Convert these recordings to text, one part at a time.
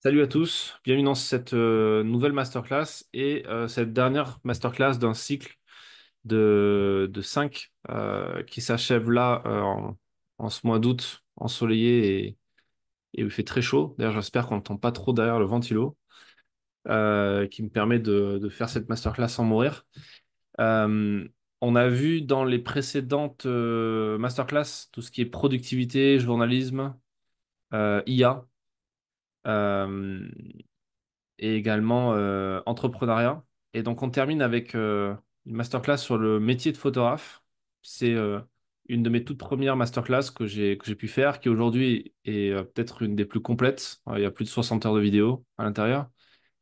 Salut à tous, bienvenue dans cette nouvelle masterclass et cette dernière masterclass d'un cycle de 5 qui s'achève là en ce mois d'août ensoleillé et où il fait très chaud. D'ailleurs, j'espère qu'on n'entend pas trop derrière le ventilo qui me permet de faire cette masterclass sans mourir. Euh, on a vu dans les précédentes masterclass tout ce qui est productivité, journalisme, IA. Euh, et également entrepreneuriat. Et donc on termine avec une masterclass sur le métier de photographe. C'est une de mes toutes premières masterclass que j'ai pu faire, qui aujourd'hui est peut-être une des plus complètes. Il y a plus de 60 heures de vidéo à l'intérieur.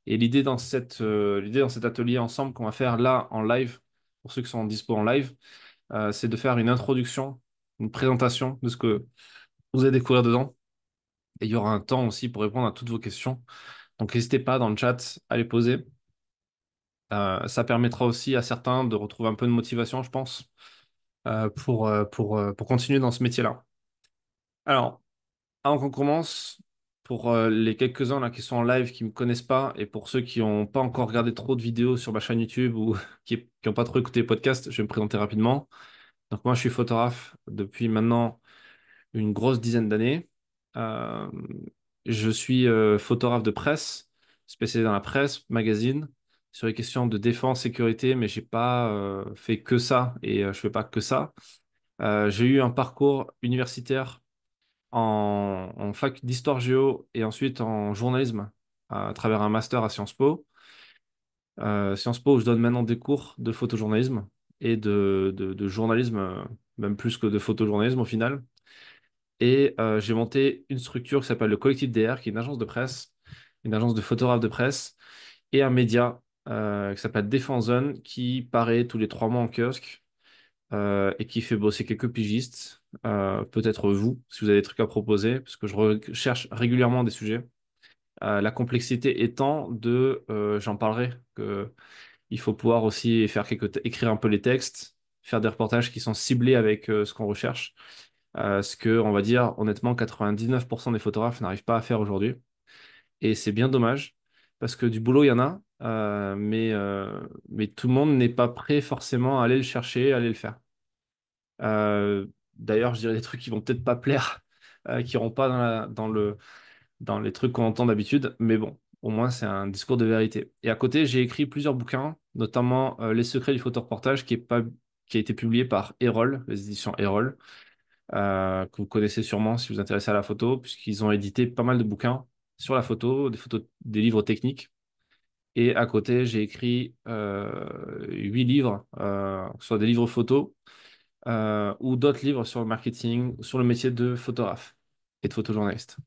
Et l'idée dans cet atelier ensemble qu'on va faire là en live, pour ceux qui sont en dispo en live, c'est de faire une introduction, une présentation de ce que vous allez découvrir dedans. Et il y aura un temps aussi pour répondre à toutes vos questions. Donc n'hésitez pas dans le chat à les poser. Ça permettra aussi à certains de retrouver un peu de motivation, je pense, pour continuer dans ce métier-là. Alors, avant qu'on commence, pour les quelques-uns là qui sont en live, qui ne me connaissent pas, et pour ceux qui n'ont pas encore regardé trop de vidéos sur ma chaîne YouTube ou qui n'ont pas trop écouté les podcasts, je vais me présenter rapidement. Donc moi, je suis photographe depuis maintenant une grosse dizaine d'années. Euh, je suis photographe de presse, spécialisé dans la presse, magazine, sur les questions de défense, sécurité, mais j'ai pas fait que ça et je fais pas que ça. J'ai eu un parcours universitaire en fac d'histoire géo et ensuite en journalisme à travers un master à Sciences Po. Sciences Po où je donne maintenant des cours de photojournalisme et de journalisme, même plus que de photojournalisme au final. Et j'ai monté une structure qui s'appelle le Collectif DR, qui est une agence de presse, une agence de photographes de presse, et un média qui s'appelle Défense Zone, qui paraît tous les 3 mois en kiosque et qui fait bosser quelques pigistes, peut-être vous, si vous avez des trucs à proposer, parce que je recherche régulièrement des sujets. La complexité étant j'en parlerai, que il faut pouvoir aussi faire écrire un peu les textes, faire des reportages qui sont ciblés avec ce qu'on recherche. Ce que, on va dire, honnêtement, 99% des photographes n'arrivent pas à faire aujourd'hui. Et c'est bien dommage, parce que du boulot, il y en a, mais tout le monde n'est pas prêt forcément à aller le chercher, à aller le faire. Euh, D'ailleurs, je dirais des trucs qui vont peut-être pas plaire, qui iront pas dans les trucs qu'on entend d'habitude, mais bon, au moins, c'est un discours de vérité. Et à côté, j'ai écrit plusieurs bouquins, notamment Les secrets du photoreportage, qui a été publié par Erol, les éditions Erol que vous connaissez sûrement si vous vous intéressez à la photo, puisqu'ils ont édité pas mal de bouquins sur la photo, des photos, des livres techniques. Et à côté, j'ai écrit 8 livres, soit des livres photos ou d'autres livres sur le marketing, sur le métier de photographe et de photojournaliste.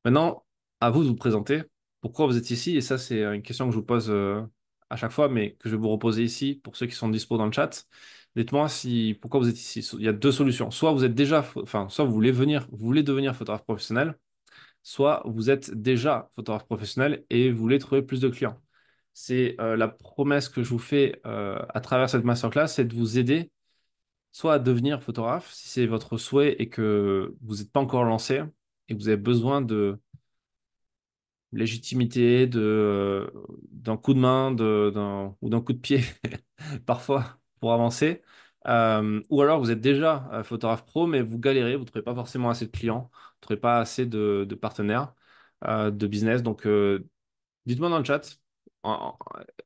Maintenant, à vous de vous présenter. Pourquoi vous êtes ici? Et ça, c'est une question que je vous pose à chaque fois, mais que je vais vous reposer ici pour ceux qui sont dispo dans le chat. Dites-moi pourquoi vous êtes ici. Il y a deux solutions. Soit vous êtes déjà, enfin, soit vous voulez devenir photographe professionnel, soit vous êtes déjà photographe professionnel et vous voulez trouver plus de clients. C'est la promesse que je vous fais à travers cette masterclass, c'est de vous aider soit à devenir photographe, si c'est votre souhait et que vous n'êtes pas encore lancé et que vous avez besoin de légitimité, d'un coup de main, ou d'un coup de pied, parfois, pour avancer. Ou alors vous êtes déjà photographe pro, mais vous galérez, vous ne trouvez pas forcément assez de clients, vous ne trouvez pas assez de partenaires, de business. Donc, dites-moi dans le chat,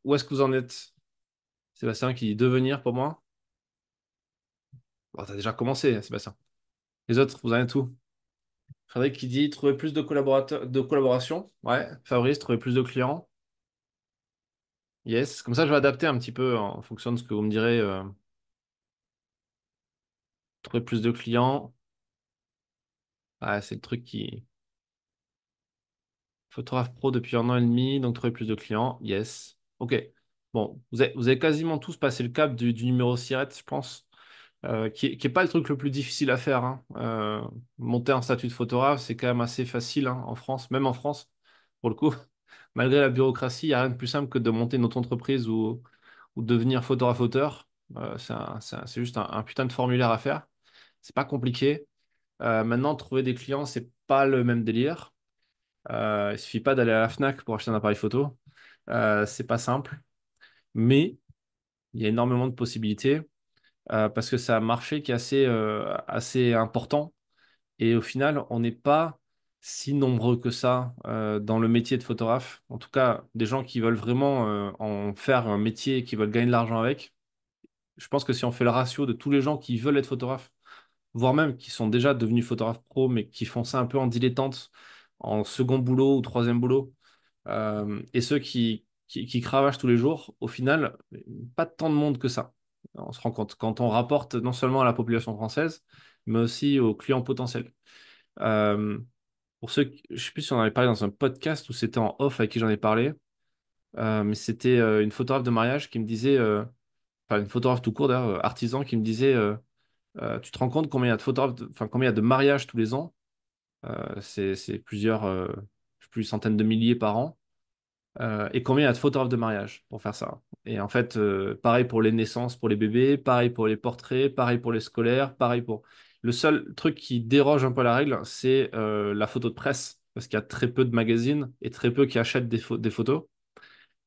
où est-ce que vous en êtes? Sébastien qui dit devenir pour moi. Bon, t'as déjà commencé, Sébastien. Les autres, vous en êtes où? Frédéric qui dit trouver plus de collaborateurs, de collaboration. Ouais. Fabrice, trouver plus de clients. Yes, comme ça je vais adapter un petit peu en fonction de ce que vous me direz. Trouver plus de clients. Ah, c'est le truc qui... Photographe pro depuis 1 an et demi, donc trouver plus de clients. Yes. Ok. Bon, vous avez quasiment tous passé le cap du numéro SIRET, je pense, qui est pas le truc le plus difficile à faire, hein. Monter un statut de photographe, c'est quand même assez facile hein, en France, même en France, pour le coup. Malgré la bureaucratie, il n'y a rien de plus simple que de monter une auto-entreprise ou devenir photographe-auteur. C'est juste un putain de formulaire à faire. C'est pas compliqué. Maintenant, trouver des clients, c'est pas le même délire. Il suffit pas d'aller à la Fnac pour acheter un appareil photo. C'est pas simple, mais il y a énormément de possibilités parce que c'est un marché qui est assez important. Et au final, on n'est pas si nombreux que ça dans le métier de photographe. En tout cas, des gens qui veulent vraiment en faire un métier et qui veulent gagner de l'argent avec. Je pense que si on fait le ratio de tous les gens qui veulent être photographes, voire même qui sont déjà devenus photographes pro, mais qui font ça un peu en dilettante, en second boulot ou troisième boulot, et ceux qui cravachent tous les jours, au final, pas tant de monde que ça. On se rend compte quand on rapporte non seulement à la population française, mais aussi aux clients potentiels. Euh, pour ceux, je sais plus si on en avait parlé dans un podcast ou c'était en off avec qui j'en ai parlé, mais c'était une photographe de mariage qui me disait, enfin une photographe tout court d'ailleurs, artisan, qui me disait, tu te rends compte combien il y a de photographes, enfin combien il y a de mariages tous les ans? C'est plusieurs, je sais plus, centaines de milliers par an. Et combien il y a de photographes de mariage pour faire ça. Et en fait, pareil pour les naissances, pour les bébés, pareil pour les portraits, pareil pour les scolaires, pareil pour... Le seul truc qui déroge un peu à la règle, c'est la photo de presse, parce qu'il y a très peu de magazines et très peu qui achètent des photos.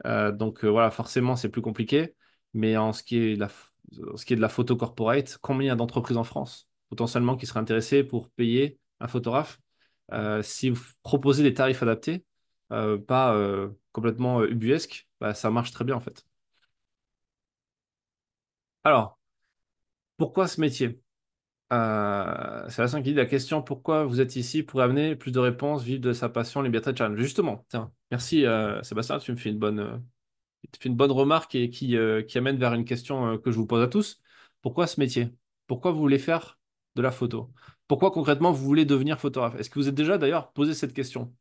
Donc voilà, forcément, c'est plus compliqué. Mais en ce qui est de la photo corporate, combien il y a d'entreprises en France potentiellement qui seraient intéressées pour payer un photographe si vous proposez des tarifs adaptés, pas complètement ubuesques, bah, ça marche très bien en fait. Alors, pourquoi ce métier? C'est Vincent qui dit la question pourquoi vous êtes ici pour amener plus de réponses, vivre de sa passion, liberté de challenge. Justement, tiens, merci Sébastien, tu me fais tu fais une bonne remarque et qui amène vers une question que je vous pose à tous. Pourquoi ce métier? Pourquoi vous voulez faire de la photo? Pourquoi concrètement vous voulez devenir photographe? Est-ce que vous êtes déjà d'ailleurs posé cette question?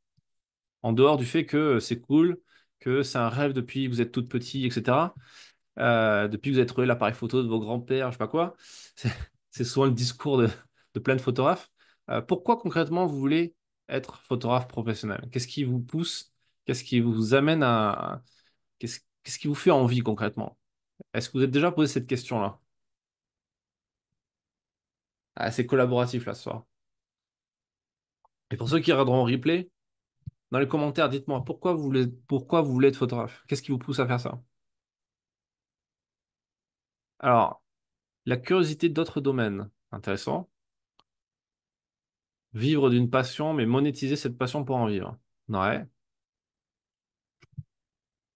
En dehors du fait que c'est cool, que c'est un rêve depuis que vous êtes toute petit, etc. Depuis que vous avez trouvé l'appareil photo de vos grands-pères, je sais pas quoi. C'est c'est souvent le discours de plein de photographes. Pourquoi concrètement vous voulez être photographe professionnel? Qu'est-ce qui vous pousse? Qu'est-ce qui vous amène à... qu'est-ce qui vous fait envie concrètement? Est-ce que vous êtes déjà posé cette question-là? Ah, c'est collaboratif là ce soir. Et pour ceux qui regarderont en replay, dans les commentaires, dites-moi pourquoi vous voulez être photographe? Qu'est-ce qui vous pousse à faire ça? Alors, la curiosité d'autres domaines, intéressant. Vivre d'une passion, mais monétiser cette passion pour en vivre. Ouais.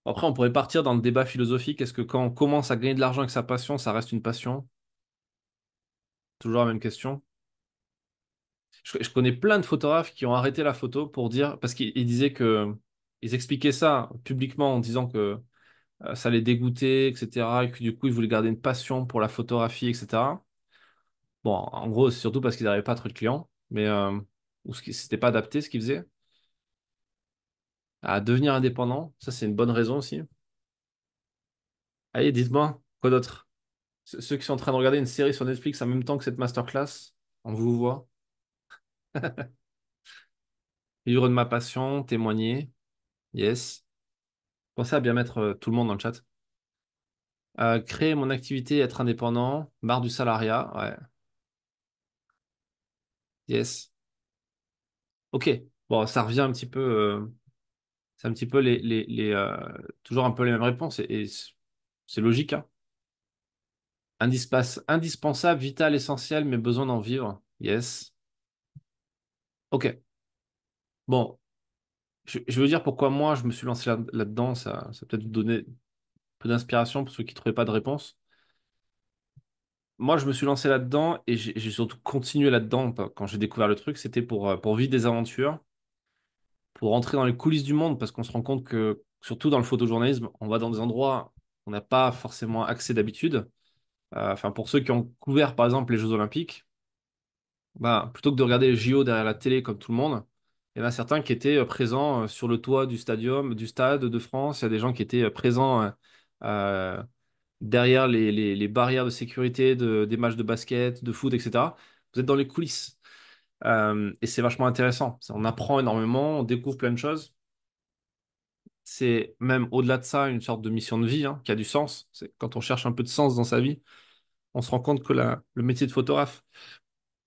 Après, on pourrait partir dans le débat philosophique. Est-ce que quand on commence à gagner de l'argent avec sa passion, ça reste une passion? Toujours la même question. Je connais plein de photographes qui ont arrêté la photo pour dire, parce qu'ils disaient que, ils expliquaient ça publiquement en disant que ça les dégoûtait, etc. Et que du coup, ils voulaient garder une passion pour la photographie, etc. Bon, en gros, c'est surtout parce qu'ils n'arrivaient pas à trouver de clients, mais ou c'était pas adapté ce qu'ils faisaient. À devenir indépendant, ça c'est une bonne raison aussi. Allez, dites-moi, quoi d'autre? Ceux qui sont en train de regarder une série sur Netflix en même temps que cette masterclass, on vous voit. Vivre de ma passion, témoigner, yes. Pensez à bien mettre tout le monde dans le chat. Créer mon activité, être indépendant, marre du salariat, ouais, yes. Ok, bon, ça revient un petit peu, c'est un petit peu toujours un peu les mêmes réponses et c'est logique, hein. Indispensable, vital, essentiel, mais besoin d'en vivre, yes. Ok, bon, je veux dire pourquoi moi je me suis lancé là-dedans, ça peut-être vous donner un peu d'inspiration pour ceux qui ne trouvaient pas de réponse. Moi, je me suis lancé là-dedans et j'ai surtout continué là-dedans quand j'ai découvert le truc. C'était pour vivre des aventures, pour rentrer dans les coulisses du monde, parce qu'on se rend compte que, surtout dans le photojournalisme, on va dans des endroits où on n'a pas forcément accès d'habitude. Enfin, pour ceux qui ont couvert, par exemple, les Jeux Olympiques, bah, plutôt que de regarder les JO derrière la télé comme tout le monde, il y en a certains qui étaient présents sur le toit du stade de France. Il y a des gens qui étaient présents euh, derrière les barrières de sécurité des matchs de basket, de foot, etc. Vous êtes dans les coulisses. Et c'est vachement intéressant. On apprend énormément, on découvre plein de choses. C'est même au-delà de ça une sorte de mission de vie qui a du sens. C'est quand on cherche un peu de sens dans sa vie, on se rend compte que le métier de photographe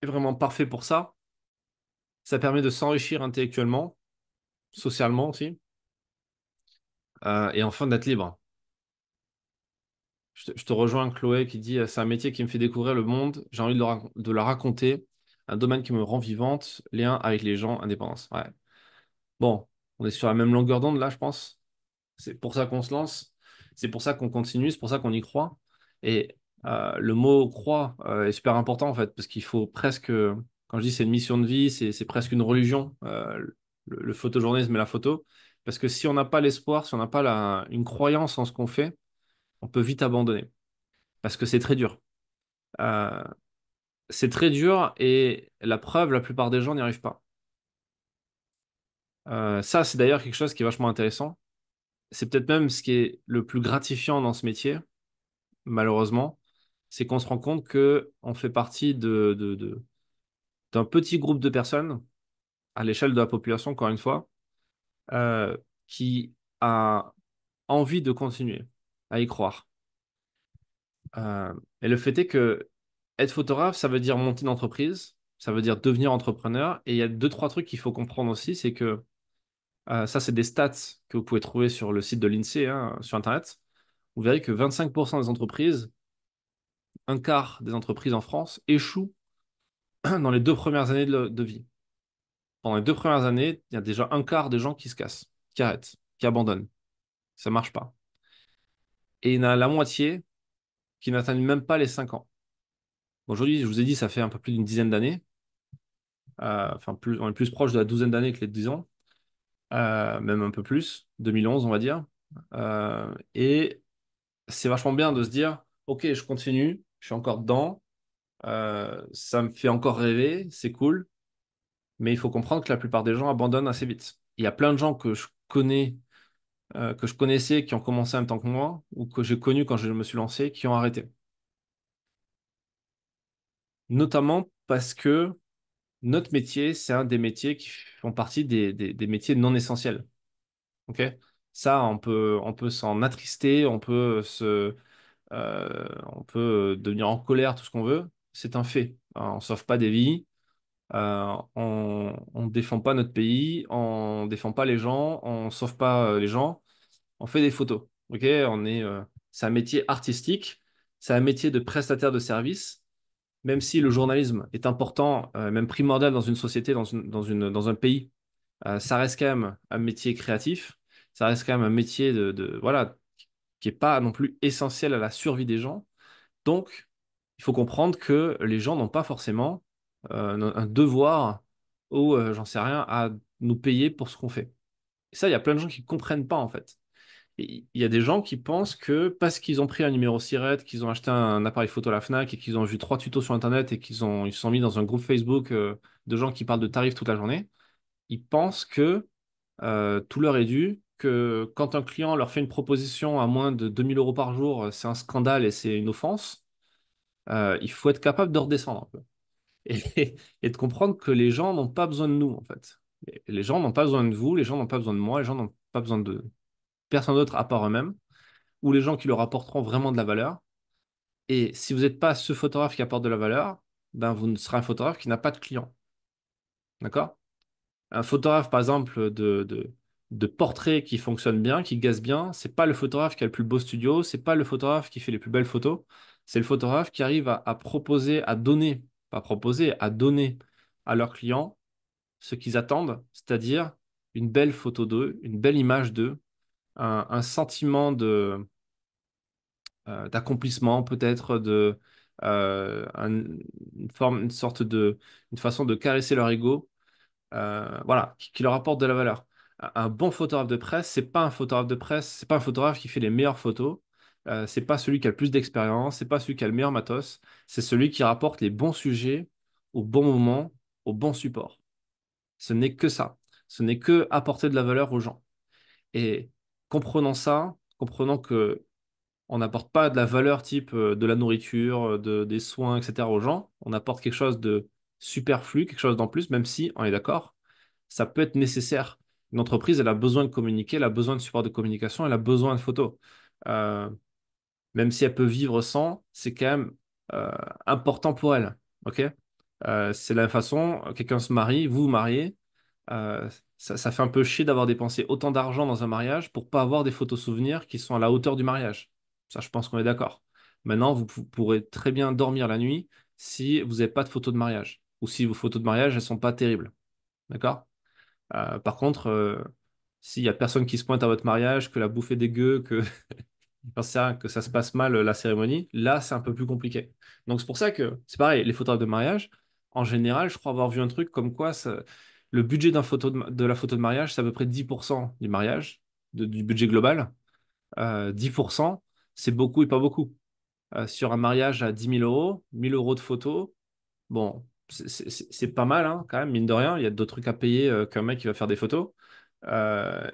est vraiment parfait pour ça. Ça permet de s'enrichir intellectuellement socialement aussi, et enfin d'être libre. Je te rejoins, Chloé, qui dit c'est un métier qui me fait découvrir le monde, j'ai envie de le raconter, un domaine qui me rend vivante, lien avec les gens, indépendance. Ouais. Bon, on est sur la même longueur d'onde là, je pense. C'est pour ça qu'on se lance, c'est pour ça qu'on continue, c'est pour ça qu'on y croit. Et le mot croire est super important en fait, parce qu'il faut presque, quand je dis c'est une mission de vie, c'est presque une religion, le photojournalisme et la photo. Parce que si on n'a pas l'espoir, si on n'a pas une croyance en ce qu'on fait, on peut vite abandonner. Parce que c'est très dur. Euh, c'est très dur et la preuve, la plupart des gens n'y arrivent pas. Ça, c'est d'ailleurs quelque chose qui est vachement intéressant. C'est peut-être même ce qui est le plus gratifiant dans ce métier, malheureusement, c'est qu'on se rend compte que on fait partie d'un petit groupe de personnes, à l'échelle de la population, encore une fois, euh, qui a envie de continuer à y croire. Et le fait est que être photographe, ça veut dire monter une entreprise, ça veut dire devenir entrepreneur. Et il y a deux, trois trucs qu'il faut comprendre aussi, c'est que ça, c'est des stats que vous pouvez trouver sur le site de l'INSEE, hein, sur Internet. Vous verrez que 25% des entreprises, un quart des entreprises en France, échouent dans les 2 premières années de vie. Pendant les 2 premières années, il y a déjà un quart des gens qui se cassent, qui arrêtent, qui abandonnent. Ça marche pas. Et il y en a la moitié qui n'atteignent même pas les 5 ans. Aujourd'hui, je vous ai dit, ça fait un peu plus d'une dizaine d'années. Enfin, on est plus proche de la douzaine d'années que les 10 ans. Même un peu plus, 2011, on va dire. Et c'est vachement bien de se dire, OK, je continue, je suis encore dedans, ça me fait encore rêver, c'est cool, mais il faut comprendre que la plupart des gens abandonnent assez vite. Il y a plein de gens que je connaissais, qui ont commencé en même temps que moi, ou que j'ai connus quand je me suis lancé, qui ont arrêté. Notamment parce que notre métier, c'est un des métiers qui font partie des métiers non essentiels. OK? Ça, on peut s'en attrister, on peut devenir en colère, tout ce qu'on veut. C'est un fait. On ne sauve pas des vies, on ne défend pas notre pays, on ne défend pas les gens, on ne sauve pas les gens. On fait des photos. Ok, c'est un métier artistique, c'est un métier de prestataire de service. Même si le journalisme est important, même primordial dans une société, dans un pays, ça reste quand même un métier créatif. Ça reste quand même un métier voilà, qui est pas non plus essentiel à la survie des gens. Donc, il faut comprendre que les gens n'ont pas forcément un devoir ou, j'en sais rien, à nous payer pour ce qu'on fait. Et ça, il y a plein de gens qui ne comprennent pas en fait. Et il y a des gens qui pensent que parce qu'ils ont pris un numéro SIRET, qu'ils ont acheté un appareil photo à la Fnac et qu'ils ont vu 3 tutos sur Internet et ils se sont mis dans un groupe Facebook de gens qui parlent de tarifs toute la journée, ils pensent que tout leur est dû, que quand un client leur fait une proposition à moins de 2000 € par jour, c'est un scandale et c'est une offense. Il faut être capable de redescendre un peu et de comprendre que les gens n'ont pas besoin de nous en fait. Et les gens n'ont pas besoin de vous, les gens n'ont pas besoin de moi, les gens n'ont pas besoin de personne d'autre à part eux-mêmes ou les gens qui leur apporteront vraiment de la valeur. Et si vous n'êtes pas ce photographe qui apporte de la valeur, ben vous serez un photographe qui n'a pas de clients. D'accord? Un photographe, par exemple, de portrait qui fonctionne bien, qui gaze bien, c'est pas le photographe qui a le plus beau studio, c'est pas le photographe qui fait les plus belles photos, c'est le photographe qui arrive à proposer, à donner, pas proposer, à donner à leurs clients ce qu'ils attendent, c'est-à-dire une belle photo d'eux, une belle image d'eux, un sentiment d'accomplissement, peut-être une sorte une façon de caresser leur ego, voilà, qui leur apporte de la valeur. Un bon photographe de presse, c'est pas un photographe de presse, c'est pas un photographe qui fait les meilleures photos, c'est pas celui qui a le plus d'expérience, c'est pas celui qui a le meilleur matos, c'est celui qui rapporte les bons sujets au bon moment, au bon support. Ce n'est que ça. Ce n'est que apporter de la valeur aux gens. Et comprenant ça, comprenant que on n'apporte pas de la valeur type de la nourriture, des soins, etc. aux gens. On apporte quelque chose de superflu, quelque chose d'en plus, même si, on est d'accord, ça peut être nécessaire. Une entreprise, elle a besoin de communiquer, elle a besoin de support de communication, elle a besoin de photos. Euh, Même si elle peut vivre sans, c'est quand même euh, important pour elle. Ok? C'est la façon, quelqu'un se marie, vous vous mariez, euh, ça fait un peu chier d'avoir dépensé autant d'argent dans un mariage pour pas avoir des photos souvenirs qui sont à la hauteur du mariage. Ça, je pense qu'on est d'accord. Maintenant, pourrez très bien dormir la nuit si vous n'avez pas de photos de mariage ou si vos photos de mariage, elles sont pas terribles. D'accord? Par contre, s'il y a personne qui se pointe à votre mariage, que la bouffe est dégueu, que j'en sais rien, que ça se passe mal la cérémonie, là c'est un peu plus compliqué. Donc c'est pour ça que c'est pareil, les photographes de mariage, en général, je crois avoir vu un truc comme quoi le budget de la photo de mariage, c'est à peu près 10% du mariage, du budget global. 10%, c'est beaucoup et pas beaucoup. Sur un mariage à 10 000 euros, 1 000 euros de photos, bon, c'est pas mal, hein, quand même, mine de rien. Il y a d'autres trucs à payer qu'un mec qui va faire des photos.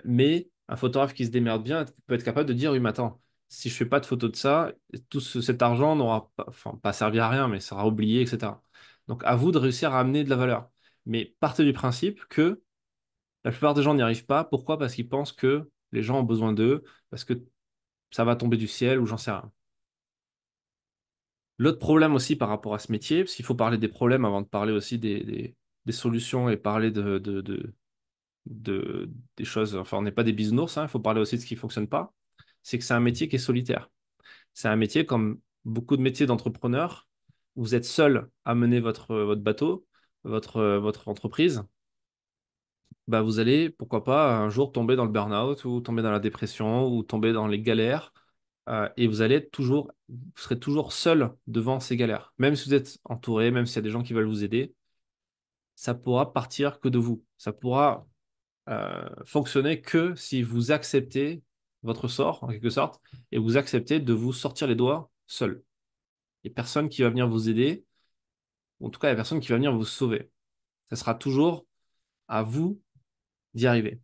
Mais un photographe qui se démerde bien peut être capable de dire, oui, mais attends, si je fais pas de photos de ça, cet argent n'aura pas, enfin, pas servi à rien, mais sera oublié, etc. Donc, à vous de réussir à amener de la valeur. Mais partez du principe que la plupart des gens n'y arrivent pas. Pourquoi? Parce qu'ils pensent que les gens ont besoin d'eux, parce que ça va tomber du ciel ou j'en sais rien. L'autre problème aussi par rapport à ce métier, parce qu'il faut parler des problèmes avant de parler aussi des solutions et parler de- des choses. Enfin, on n'est pas des bisounours, hein, il faut parler aussi de ce qui ne fonctionne pas. C'est que c'est un métier qui est solitaire. C'est un métier comme beaucoup de métiers d'entrepreneurs. Vous êtes seul à mener votre bateau, votre entreprise. Bah, vous allez, pourquoi pas, un jour tomber dans le burn-out ou tomber dans la dépression ou tomber dans les galères. Et vous serez toujours seul devant ces galères. Même si vous êtes entouré, même s'il y a des gens qui veulent vous aider, ça pourra partir que de vous. Ça pourra fonctionner que si vous acceptez votre sort, en quelque sorte, et vous acceptez de vous sortir les doigts seul. Il n'y a personne qui va venir vous aider, ou en tout cas, il n'y a personne qui va venir vous sauver. Ça sera toujours à vous d'y arriver.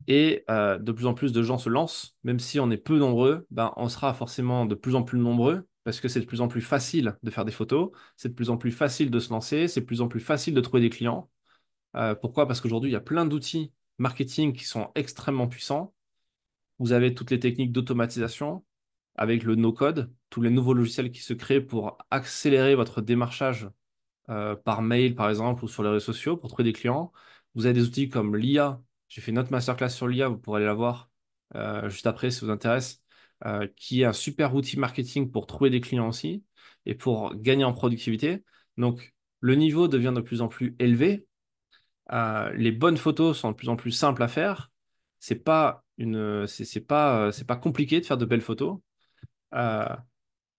Et de plus en plus de gens se lancent, même si on est peu nombreux, ben, on sera forcément de plus en plus nombreux, parce que c'est de plus en plus facile de faire des photos, c'est de plus en plus facile de se lancer, c'est de plus en plus facile de trouver des clients. Pourquoi? Parce qu'aujourd'hui, il y a plein d'outils marketing qui sont extrêmement puissants. Vous avez toutes les techniques d'automatisation avec le no-code, tous les nouveaux logiciels qui se créent pour accélérer votre démarchage par mail, par exemple, ou sur les réseaux sociaux pour trouver des clients. Vous avez des outils comme l'IA. J'ai fait une autre masterclass sur l'IA, vous pourrez aller la voir juste après si ça vous intéresse, qui est un super outil marketing pour trouver des clients aussi et pour gagner en productivité. Donc, le niveau devient de plus en plus élevé. Les bonnes photos sont de plus en plus simples à faire. C'est pas compliqué de faire de belles photos. Euh,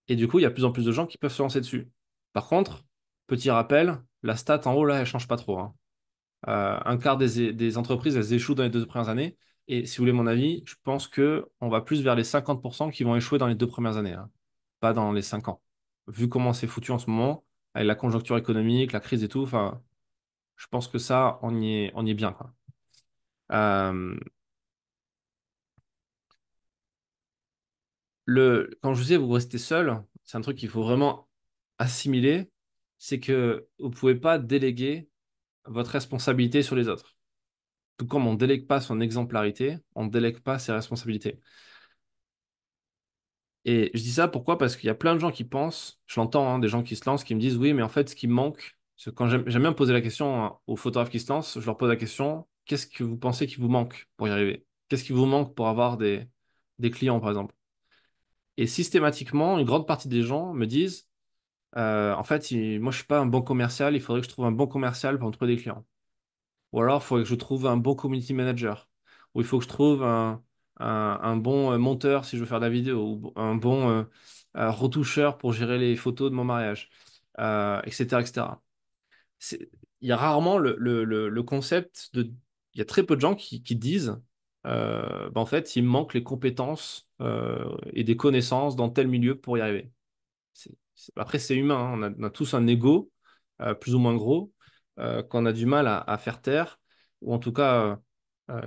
et du coup, il y a de plus en plus de gens qui peuvent se lancer dessus. Par contre, petit rappel, la stat en haut, là, elle change pas trop, hein. Un quart des entreprises, elles échouent dans les 2 premières années. Et si vous voulez mon avis, je pense que on va plus vers les 50% qui vont échouer dans les 2 premières années, hein, pas dans les 5 ans. Vu comment c'est foutu en ce moment, avec la conjoncture économique, la crise et tout, enfin, je pense que ça, on y est bien, quoi. Euh, quand je vous disais, vous restez seul, c'est un truc qu'il faut vraiment assimiler, c'est que vous pouvez pas déléguer votre responsabilité sur les autres. Tout comme on ne délègue pas son exemplarité, on ne délègue pas ses responsabilités. Et je dis ça pourquoi? Parce qu'il y a plein de gens qui pensent, je l'entends, hein, des gens qui se lancent, qui me disent, oui, mais en fait, ce qui me manque, c'est quand j'aime bien poser la question hein, aux photographes qui se lancent, je leur pose la question, qu'est-ce que vous pensez qui vous manque pour y arriver? Qu'est-ce qui vous manque pour avoir des clients, par exemple? Et systématiquement, une grande partie des gens me disent, en fait, moi, je suis pas un bon commercial, il faudrait que je trouve un bon commercial pour me trouver des clients. Ou alors, il faudrait que je trouve un bon community manager. Ou il faut que je trouve un bon monteur si je veux faire de la vidéo. Ou un bon retoucheur pour gérer les photos de mon mariage. Etc., etc. C'est- Il y a rarement le concept de... Il y a très peu de gens qui disent, bah, en fait, il me manque les compétences et des connaissances dans tel milieu pour y arriver. Après, c'est humain, hein. On a tous un ego, plus ou moins gros, qu'on a du mal à faire taire, ou en tout cas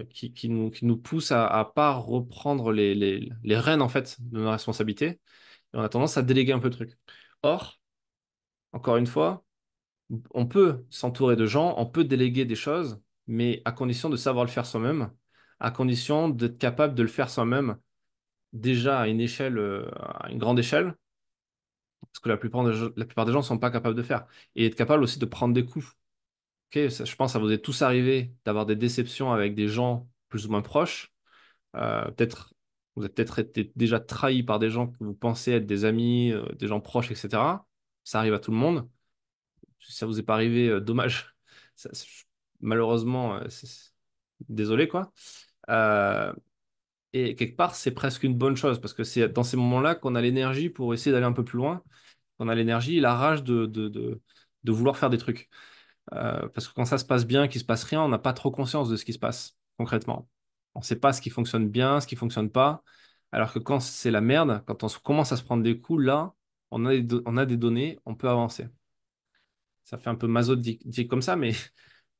qui nous pousse à pas reprendre les rênes en fait de nos responsabilités. Et on a tendance à déléguer un peu le truc. Or, encore une fois, on peut s'entourer de gens, on peut déléguer des choses, mais à condition de savoir le faire soi-même, à condition d'être capable de le faire soi-même déjà à une échelle, à une grande échelle parce que la plupart des gens ne sont pas capables de faire. Et être capable aussi de prendre des coups. ok, je pense que ça vous est tous arrivé d'avoir des déceptions avec des gens plus ou moins proches. Peut-être, vous avez peut-être été déjà trahi par des gens que vous pensez être des amis, des gens proches, etc. Ça arrive à tout le monde. Si ça vous est pas arrivé, dommage. Malheureusement, désolé quoi. Euh, et quelque part, c'est presque une bonne chose parce que c'est dans ces moments-là qu'on a l'énergie pour essayer d'aller un peu plus loin. On a l'énergie et la rage de vouloir faire des trucs. Parce que quand ça se passe bien, qu'il se passe rien, on n'a pas trop conscience de ce qui se passe concrètement. On ne sait pas ce qui fonctionne bien, ce qui fonctionne pas. Alors que quand c'est la merde, quand commence à se prendre des coups, là, on a des données, on peut avancer. Ça fait un peu maso dit comme ça, mais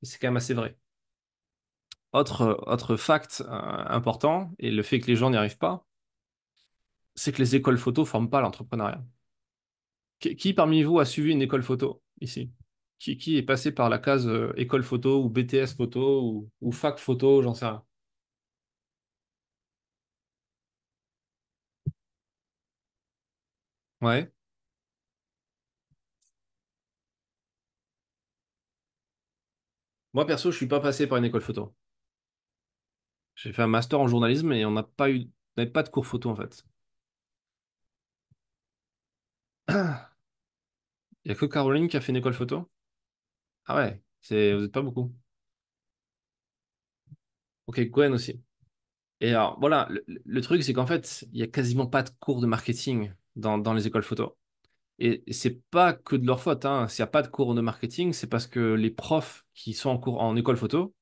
c'est quand même assez vrai. Autre fact important, et le fait que les gens n'y arrivent pas, c'est que les écoles photo forment pas l'entrepreneuriat. Qui parmi vous a suivi une école photo ici? Qui est passé par la case école photo ou BTS photo ou fac photo, j'en sais rien. Ouais. Moi, perso, je suis pas passé par une école photo. J'ai fait un master en journalisme et on n'avait pas de cours photo en fait. Il y a que Caroline qui a fait une école photo? Ah ouais, vous êtes pas beaucoup. Ok, Gwen aussi. Et alors, voilà, le truc, c'est qu'en fait, il y a quasiment pas de cours de marketing dans les écoles photo. Et c'est pas que de leur faute, hein. S'il n'y a pas de cours de marketing, c'est parce que les profs qui sont en cours en école photo,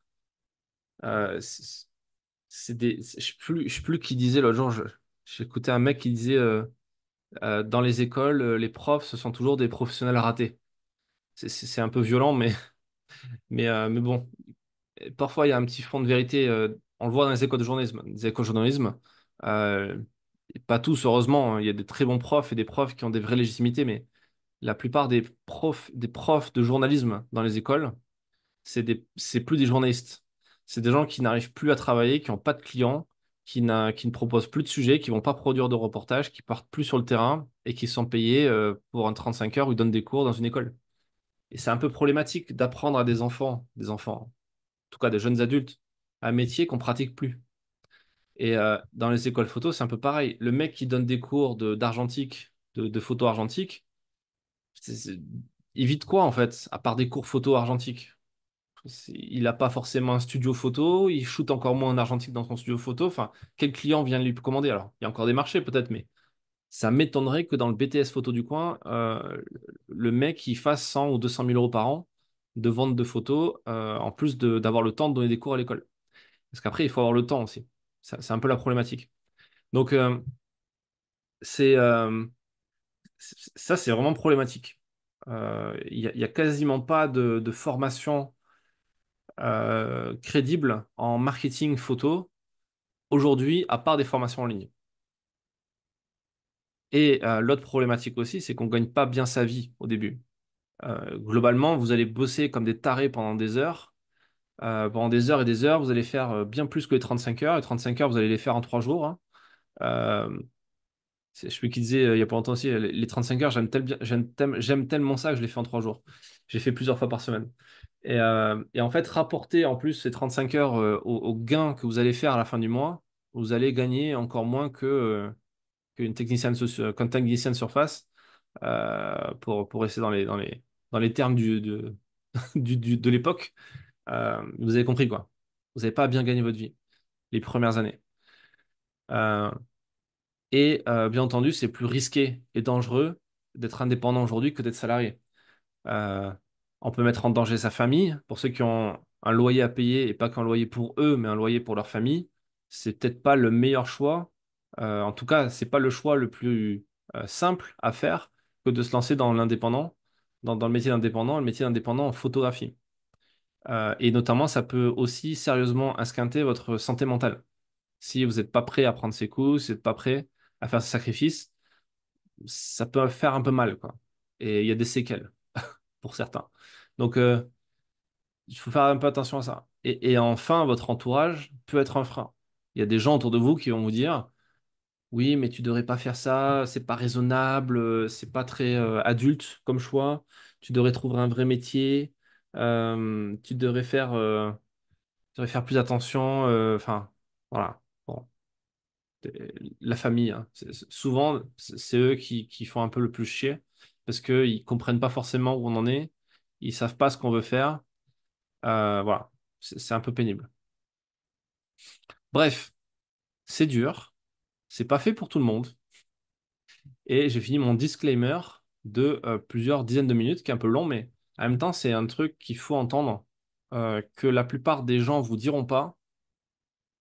euh, c'est je sais plus qui disait l'autre jour, j'écoutais un mec qui disait dans les écoles, les profs, ce sont toujours des professionnels ratés. C'est un peu violent, mais bon, parfois il y a un petit fond de vérité. On le voit dans les écoles de journalisme, des écoles de journalisme. Euh, et pas tous, heureusement, hein. Il y a des très bons profs et des profs qui ont des vraies légitimités, mais la plupart des profs de journalisme dans les écoles, c'est plus des journalistes. C'est des gens qui n'arrivent plus à travailler, qui n'ont pas de clients, qui ne proposent plus de sujets, qui vont pas produire de reportages, qui partent plus sur le terrain et qui sont payés pour un 35 heures où ils donnent des cours dans une école. Et c'est un peu problématique d'apprendre à des enfants, en tout cas des jeunes adultes, un métier qu'on pratique plus. Et dans les écoles photo, c'est un peu pareil. Le mec qui donne des cours d'argentique, de photo argentique, c'est- c'est- il vit de quoi en fait, à part des cours photo argentique? Il n'a pas forcément un studio photo, il shoot encore moins en argentique dans son studio photo. Enfin, quel client vient lui commander alors? Il y a encore des marchés peut-être, mais ça m'étonnerait que dans le BTS photo du coin, le mec il fasse 100 ou 200 000 euros par an de vente de photos, en plus d'avoir le temps de donner des cours à l'école. Parce qu'après, il faut avoir le temps aussi. C'est un peu la problématique. Donc, c'est ça, c'est vraiment problématique. Il y a quasiment pas de formation crédible en marketing photo aujourd'hui, à part des formations en ligne. Et l'autre problématique aussi, c'est qu'on ne gagne pas bien sa vie au début. Globalement, vous allez bosser comme des tarés pendant des heures et des heures. Vous allez faire bien plus que les 35 heures. Et 35 heures, vous allez les faire en 3 jours, hein. Euh, je sais plus qui disait il y a pas longtemps aussi, les 35 heures, j'aime tellement ça que je les fais en 3 jours. J'ai fait plusieurs fois par semaine. Et en fait, rapporter en plus ces 35 heures au gain que vous allez faire à la fin du mois, vous allez gagner encore moins qu'une qu'un technicien de surface pour rester dans les termes de l'époque. Vous avez compris quoi. Vous n'avez pas bien gagné votre vie les premières années. Euh, et bien entendu, c'est plus risqué et dangereux d'être indépendant aujourd'hui que d'être salarié. Euh, on peut mettre en danger sa famille. Pour ceux qui ont un loyer à payer, et pas qu'un loyer pour eux, mais un loyer pour leur famille, c'est peut-être pas le meilleur choix. En tout cas, c'est pas le choix le plus simple à faire que de se lancer dans l'indépendant, dans le métier d'indépendant, le métier d'indépendant en photographie. Et notamment, ça peut aussi sérieusement esquinter votre santé mentale. Si vous n'êtes pas prêt à prendre ses coups, si vous n'êtes pas prêt à faire ce sacrifice, ça peut faire un peu mal, quoi. Et il y a des séquelles pour certains. Donc, il faut faire un peu attention à ça. Et enfin, votre entourage peut être un frein. Il y a des gens autour de vous qui vont vous dire, oui, mais tu devrais pas faire ça, c'est pas raisonnable, c'est pas très adulte comme choix. Tu devrais trouver un vrai métier. Tu devrais faire plus attention. Enfin, voilà. Bon, la famille, hein. Souvent, c'est eux qui font un peu le plus chier parce qu'ils comprennent pas forcément où on en est. Ils savent pas ce qu'on veut faire. Voilà, c'est un peu pénible. Bref, c'est dur. C'est pas fait pour tout le monde. Et j'ai fini mon disclaimer de plusieurs dizaines de minutes, qui est un peu long, mais en même temps, c'est un truc qu'il faut entendre, que la plupart des gens vous diront pas,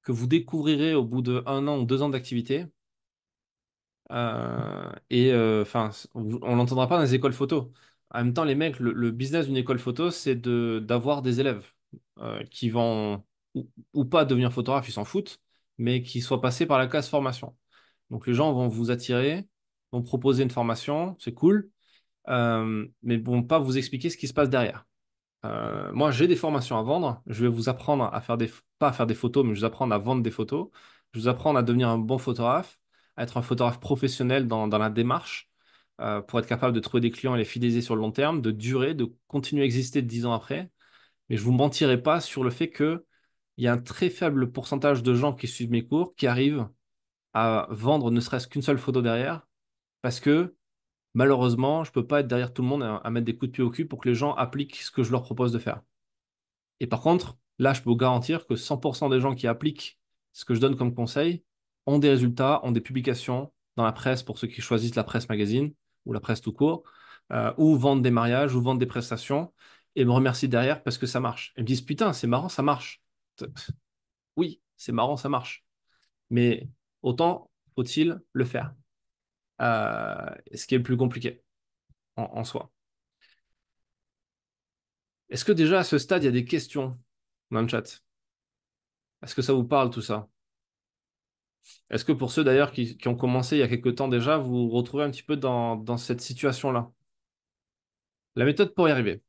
que vous découvrirez au bout de 1 an ou 2 ans d'activité. Enfin, on l'entendra pas dans les écoles photo. En même temps, les mecs, le business d'une école photo, c'est d'avoir des élèves qui vont ou pas devenir photographe, ils s'en foutent, mais qui soient passés par la classe formation. Donc les gens vont vous attirer, vont proposer une formation, c'est cool, mais vont pas vous expliquer ce qui se passe derrière. Moi, j'ai des formations à vendre. Je vais vous apprendre à faire pas à faire des photos, mais je vais vous apprendre à vendre des photos. Je vais vous apprendre à devenir un bon photographe, à être un photographe professionnel dans la démarche, pour être capable de trouver des clients et les fidéliser sur le long terme, de durer, de continuer à exister 10 ans après. Mais je vous mentirai pas sur le fait que il y a un très faible pourcentage de gens qui suivent mes cours qui arrivent à vendre ne serait-ce qu'une seule photo derrière, parce que malheureusement, je peux pas être derrière tout le monde à mettre des coups de pied au cul pour que les gens appliquent ce que je leur propose de faire. Et par contre, là, je peux vous garantir que 100% des gens qui appliquent ce que je donne comme conseil ont des résultats, ont des publications dans la presse pour ceux qui choisissent la presse magazine ou la presse tout court, ou vendent des mariages ou vendent des prestations et me remercient derrière parce que ça marche. Et me disent, putain, c'est marrant, ça marche. Oui, c'est marrant, ça marche. Mais autant faut-il le faire. Ce qui est le plus compliqué en soi. Est-ce que déjà à ce stade, il y a des questions dans le chat? Est-ce que ça vous parle tout ça? Est-ce que pour ceux d'ailleurs qui ont commencé il y a quelques temps déjà, vous vous retrouvez un petit peu dans cette situation-là? La méthode pour y arriver.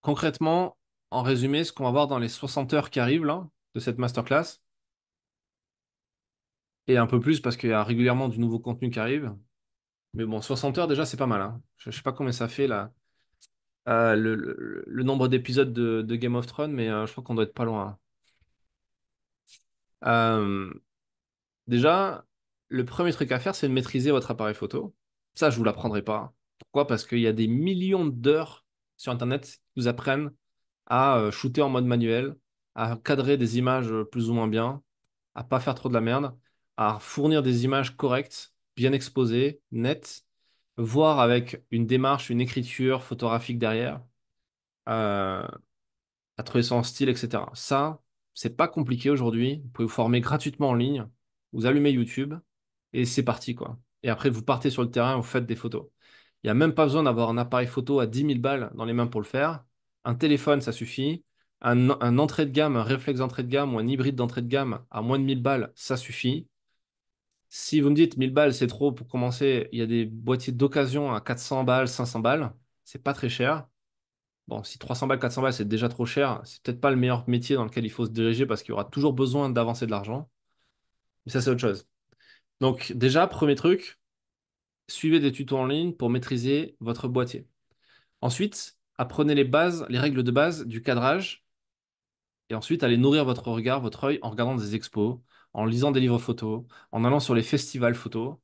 Concrètement, en résumé, ce qu'on va voir dans les 60 heures qui arrivent là, de cette masterclass, et un peu plus parce qu'il y a régulièrement du nouveau contenu qui arrive. Mais bon, 60 heures déjà, c'est pas mal, hein. Je sais pas combien ça fait là, le nombre d'épisodes de Game of Thrones, mais je crois qu'on doit être pas loin, hein. Déjà, le premier truc à faire, c'est de maîtriser votre appareil photo. Ça, je vous l'apprendrai pas. Pourquoi? Parce qu'il y a des millions d'heures sur Internet qui vous apprennent à shooter en mode manuel, à cadrer des images plus ou moins bien, à pas faire trop de la merde, à fournir des images correctes, bien exposées, nettes, voire avec une démarche, une écriture photographique derrière. Euh, à trouver son style, etc. Ça, c'est pas compliqué aujourd'hui. Vous pouvez vous former gratuitement en ligne. Vous allumez YouTube et c'est parti, quoi. Et après, vous partez sur le terrain, vous faites des photos. Il n'y a même pas besoin d'avoir un appareil photo à 10 000 balles dans les mains pour le faire. Un téléphone, ça suffit. Un entrée de gamme, un réflexe d'entrée de gamme ou un hybride d'entrée de gamme à moins de 1 000 balles, ça suffit. Si vous me dites 1 000 balles, c'est trop pour commencer, il y a des boîtiers d'occasion à 400 balles, 500 balles. C'est pas très cher. Bon, si 300 balles, 400 balles, c'est déjà trop cher, c'est peut-être pas le meilleur métier dans lequel il faut se diriger parce qu'il y aura toujours besoin d'avancer de l'argent. Mais ça, c'est autre chose. Donc, déjà, premier truc, suivez des tutos en ligne pour maîtriser votre boîtier. Ensuite, apprenez les bases, les règles de base du cadrage. Et ensuite, allez nourrir votre regard, votre œil en regardant des expos, en lisant des livres photos, en allant sur les festivals photos.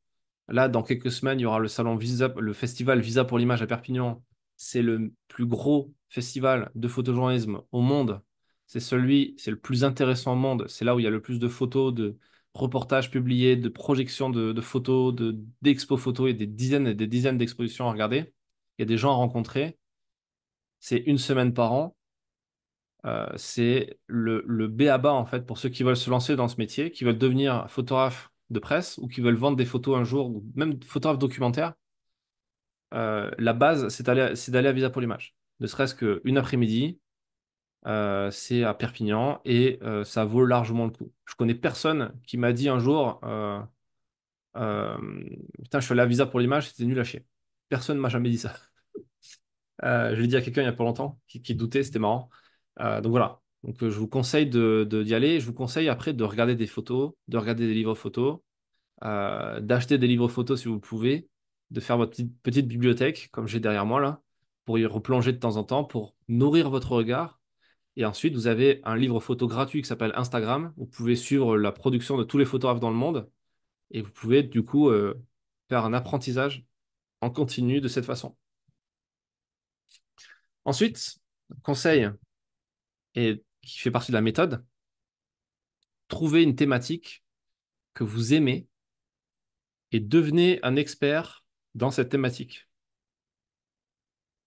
Là, dans quelques semaines, il y aura le salon Visa, le festival Visa pour l'image à Perpignan. C'est le plus gros festival de photojournalisme au monde. C'est le plus intéressant au monde. C'est là où il y a le plus de photos, de reportages publiés, de projections de photos, d'expos photos et des dizaines d'expositions à regarder. Il y a des gens à rencontrer. C'est une semaine par an. C'est le b.a-ba en fait pour ceux qui veulent se lancer dans ce métier, qui veulent devenir photographe de presse ou qui veulent vendre des photos un jour, ou même photographe documentaire. La base, c'est d'aller à Visa pour l'image. Ne serait-ce qu'une après-midi, c'est à Perpignan et ça vaut largement le coup. Je connais personne qui m'a dit un jour, euh, putain, je suis allé à Visa pour l'image, c'était nul à chier. Personne ne m'a jamais dit ça. Je l'ai dit à quelqu'un il y a pas longtemps qui doutait, c'était marrant. Donc voilà. Donc je vous conseille d'y aller. Je vous conseille après de regarder des photos, de regarder des livres photos, d'acheter des livres photos si vous le pouvez, de faire votre petite bibliothèque comme j'ai derrière moi là. pour y replonger de temps en temps, pour nourrir votre regard. Et ensuite, vous avez un livre photo gratuit qui s'appelle Instagram. Vous pouvez suivre la production de tous les photographes dans le monde et vous pouvez du coup faire un apprentissage en continu de cette façon. Ensuite, conseil et qui fait partie de la méthode, trouvez une thématique que vous aimez et devenez un expert dans cette thématique.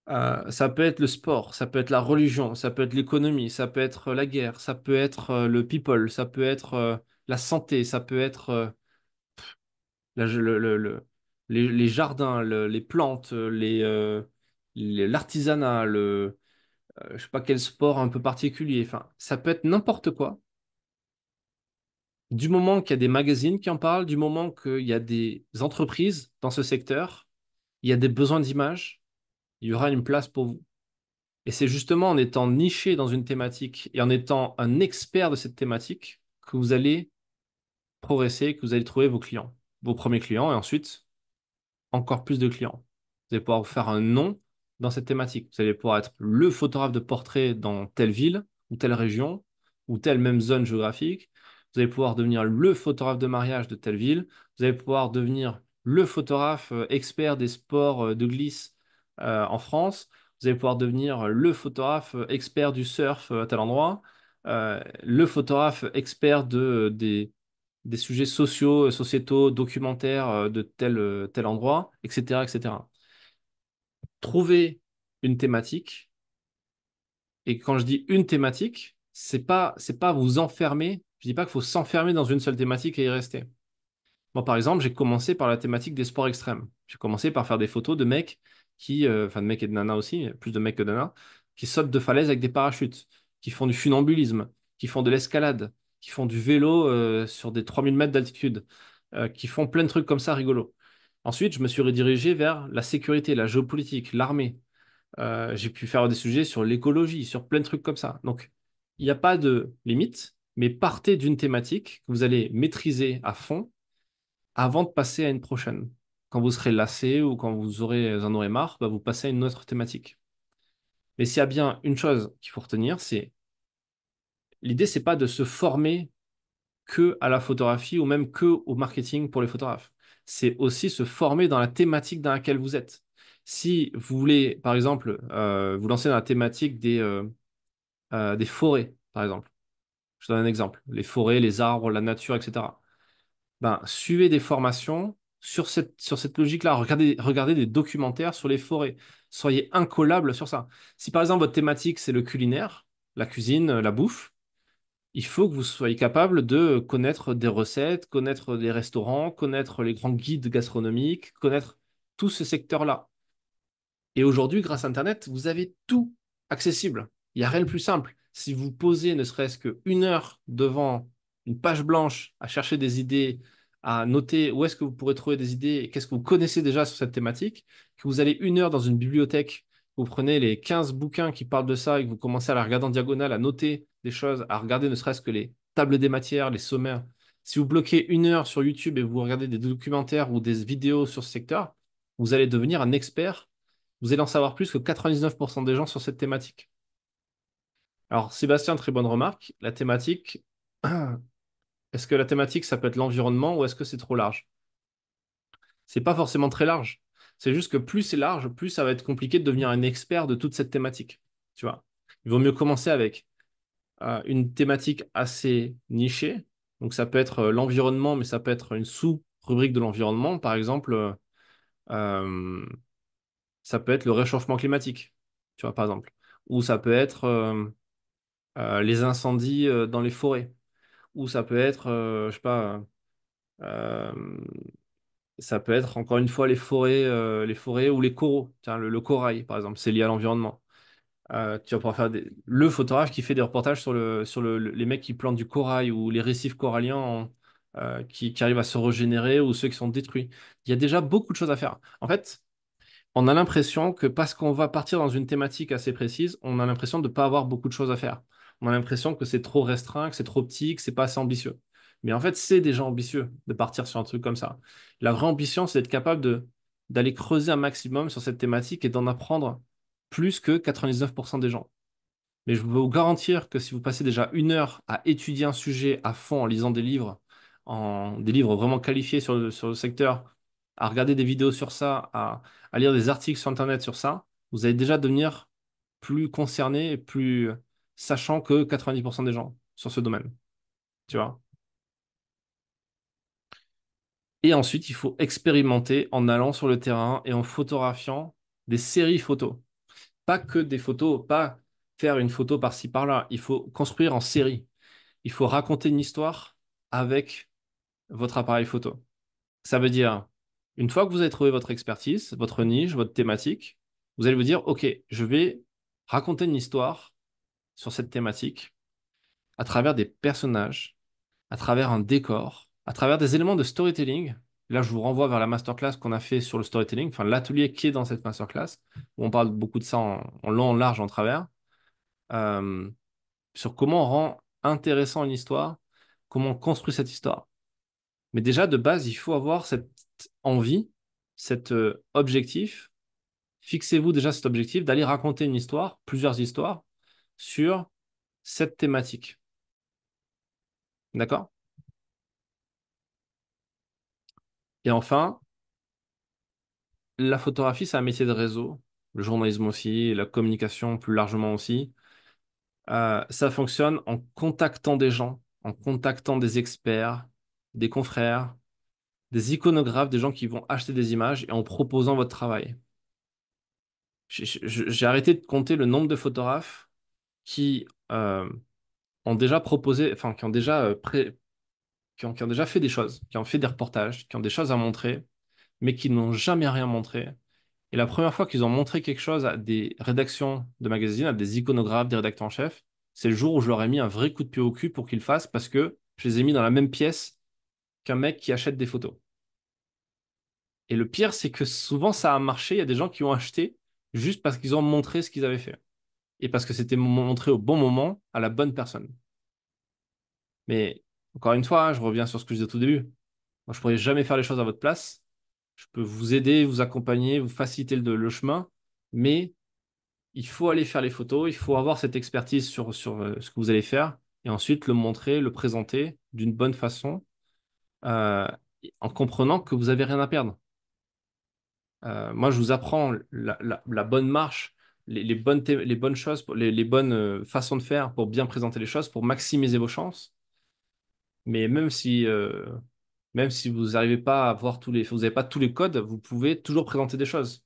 Ça peut être le sport, ça peut être la religion, ça peut être l'économie, ça peut être la guerre, ça peut être le people, ça peut être la santé, ça peut être les jardins, les plantes, l'artisanat, je sais pas quel sport un peu particulier. Enfin, ça peut être n'importe quoi. Du moment qu'il y a des magazines qui en parlent, du moment qu'il y a des entreprises dans ce secteur, il y a des besoins d'image, il y aura une place pour vous. Et c'est justement en étant niché dans une thématique et en étant un expert de cette thématique que vous allez progresser, que vous allez trouver vos clients, vos premiers clients, et ensuite encore plus de clients. Vous allez pouvoir vous faire un nom dans cette thématique. Vous allez pouvoir être le photographe de portrait dans telle ville ou telle région ou telle même zone géographique. Vous allez pouvoir devenir le photographe de mariage de telle ville. Vous allez pouvoir devenir le photographe expert des sports de glisse en France. Vous allez pouvoir devenir le photographe expert du surf à tel endroit. Le photographe expert des sujets sociaux, sociétaux, documentaires de tel endroit, etc., etc. Trouver une thématique, et quand je dis une thématique, c'est pas vous enfermer, je dis pas qu'il faut s'enfermer dans une seule thématique et y rester. Moi, par exemple, j'ai commencé par la thématique des sports extrêmes. J'ai commencé par faire des photos de mecs enfin de mecs et de nanas aussi, mais plus de mecs que de nanas, qui sautent de falaises avec des parachutes, qui font du funambulisme, qui font de l'escalade, qui font du vélo sur des 3000 mètres d'altitude, qui font plein de trucs comme ça rigolos. Ensuite, je me suis redirigé vers la sécurité, la géopolitique, l'armée. J'ai pu faire des sujets sur l'écologie, sur plein de trucs comme ça. Donc, il n'y a pas de limite, mais partez d'une thématique que vous allez maîtriser à fond avant de passer à une prochaine. Quand vous serez lassé ou quand vous en aurez marre, bah, vous passez à une autre thématique. Mais s'il y a bien une chose qu'il faut retenir, c'est l'idée, c'est pas de se former que à la photographie ou même que au marketing pour les photographes. C'est aussi se former dans la thématique dans laquelle vous êtes. Si vous voulez, par exemple, vous lancer dans la thématique des forêts, par exemple. Je donne un exemple. Les forêts, les arbres, la nature, etc. Ben, suivez des formations sur cette logique-là. Regardez des documentaires sur les forêts. Soyez incollable sur ça. Si par exemple votre thématique c'est le culinaire, la cuisine, la bouffe, il faut que vous soyez capable de connaître des recettes, connaître des restaurants, connaître les grands guides gastronomiques, connaître tout ce secteur-là. Et aujourd'hui, grâce à Internet, vous avez tout accessible. Il n'y a rien de plus simple. Si vous posez ne serait-ce qu'une heure devant une page blanche à chercher des idées, à noter où est-ce que vous pourrez trouver des idées et qu'est-ce que vous connaissez déjà sur cette thématique, que vous allez une heure dans une bibliothèque, vous prenez les 15 bouquins qui parlent de ça et que vous commencez à la regarder en diagonale, à noter des choses, à regarder ne serait-ce que les tables des matières, les sommaires. Si vous bloquez une heure sur YouTube et vous regardez des documentaires ou des vidéos sur ce secteur, vous allez devenir un expert, vous allez en savoir plus que 99% des gens sur cette thématique. Alors, Sébastien, très bonne remarque. La thématique, est-ce que la thématique, ça peut être l'environnement ou est-ce que c'est trop large? C'est pas forcément très large. C'est juste que plus c'est large, plus ça va être compliqué de devenir un expert de toute cette thématique. Tu vois? Il vaut mieux commencer avec une thématique assez nichée. Donc, ça peut être l'environnement, mais ça peut être une sous-rubrique de l'environnement. Par exemple, euh, ça peut être le réchauffement climatique, tu vois, par exemple. Ou ça peut être les incendies dans les forêts. Ou ça peut être, je sais pas, euh, ça peut être encore une fois les forêts ou les coraux. Tiens, le corail, par exemple, c'est lié à l'environnement. Tu vas pouvoir faire le photographe qui fait des reportages sur les mecs qui plantent du corail ou les récifs coralliens qui arrivent à se régénérer ou ceux qui sont détruits. Il y a déjà beaucoup de choses à faire. En fait, on a l'impression que parce qu'on va partir dans une thématique assez précise, on a l'impression de ne pas avoir beaucoup de choses à faire. On a l'impression que c'est trop restreint, que c'est trop petit, que c'est pas assez ambitieux. Mais en fait, c'est déjà ambitieux de partir sur un truc comme ça. La vraie ambition, c'est d'être capable d'aller creuser un maximum sur cette thématique et d'en apprendre plus que 99% des gens. Mais je peux vous garantir que si vous passez déjà 1 heure à étudier un sujet à fond en lisant des livres, des livres vraiment qualifiés sur le secteur, à regarder des vidéos sur ça, à lire des articles sur Internet sur ça, vous allez déjà devenir plus concerné et plus sachant que 90% des gens sur ce domaine. Tu vois? Et ensuite, il faut expérimenter en allant sur le terrain et en photographiant des séries photos. Pas que des photos, pas faire une photo par-ci par-là. Il faut construire en série. Il faut raconter une histoire avec votre appareil photo. Ça veut dire, une fois que vous avez trouvé votre expertise, votre niche, votre thématique, vous allez vous dire, OK, je vais raconter une histoire sur cette thématique à travers des personnages, à travers un décor, à travers des éléments de storytelling. Là, je vous renvoie vers la masterclass qu'on a fait sur le storytelling, enfin l'atelier qui est dans cette masterclass, où on parle beaucoup de ça en long, en large, en travers, euh, sur comment on rend intéressant une histoire, comment on construit cette histoire. Mais déjà, de base, il faut avoir cette envie, cet objectif. Fixez-vous déjà cet objectif d'aller raconter une histoire, plusieurs histoires, sur cette thématique. D'accord? Et enfin, la photographie, c'est un métier de réseau, le journalisme aussi, la communication plus largement aussi. Ça fonctionne en contactant des gens, en contactant des experts, des confrères, des iconographes, des gens qui vont acheter des images et en proposant votre travail. J'ai arrêté de compter le nombre de photographes qui ont déjà proposé, enfin qui ont déjà qui ont déjà fait des choses, qui ont fait des reportages, qui ont des choses à montrer, mais qui n'ont jamais rien montré. Et la première fois qu'ils ont montré quelque chose à des rédactions de magazines, à des iconographes, des rédacteurs en chef, c'est le jour où je leur ai mis un vrai coup de pied au cul pour qu'ils le fassent parce que je les ai mis dans la même pièce qu'un mec qui achète des photos. Et le pire, c'est que souvent ça a marché. Il y a des gens qui ont acheté juste parce qu'ils ont montré ce qu'ils avaient fait. Et parce que c'était montré au bon moment à la bonne personne. Mais encore une fois, hein, je reviens sur ce que je disais au tout début. Moi, je pourrais jamais faire les choses à votre place. Je peux vous aider, vous accompagner, vous faciliter le chemin, mais il faut aller faire les photos, il faut avoir cette expertise sur ce que vous allez faire, et ensuite le montrer, le présenter d'une bonne façon, euh, en comprenant que vous n'avez rien à perdre. Moi, je vous apprends la bonne marche, les bonnes choses, les bonnes façons de faire pour bien présenter les choses, pour maximiser vos chances. Mais même si vous n'arrivez pas à voir vous n'avez pas tous les codes, vous pouvez toujours présenter des choses.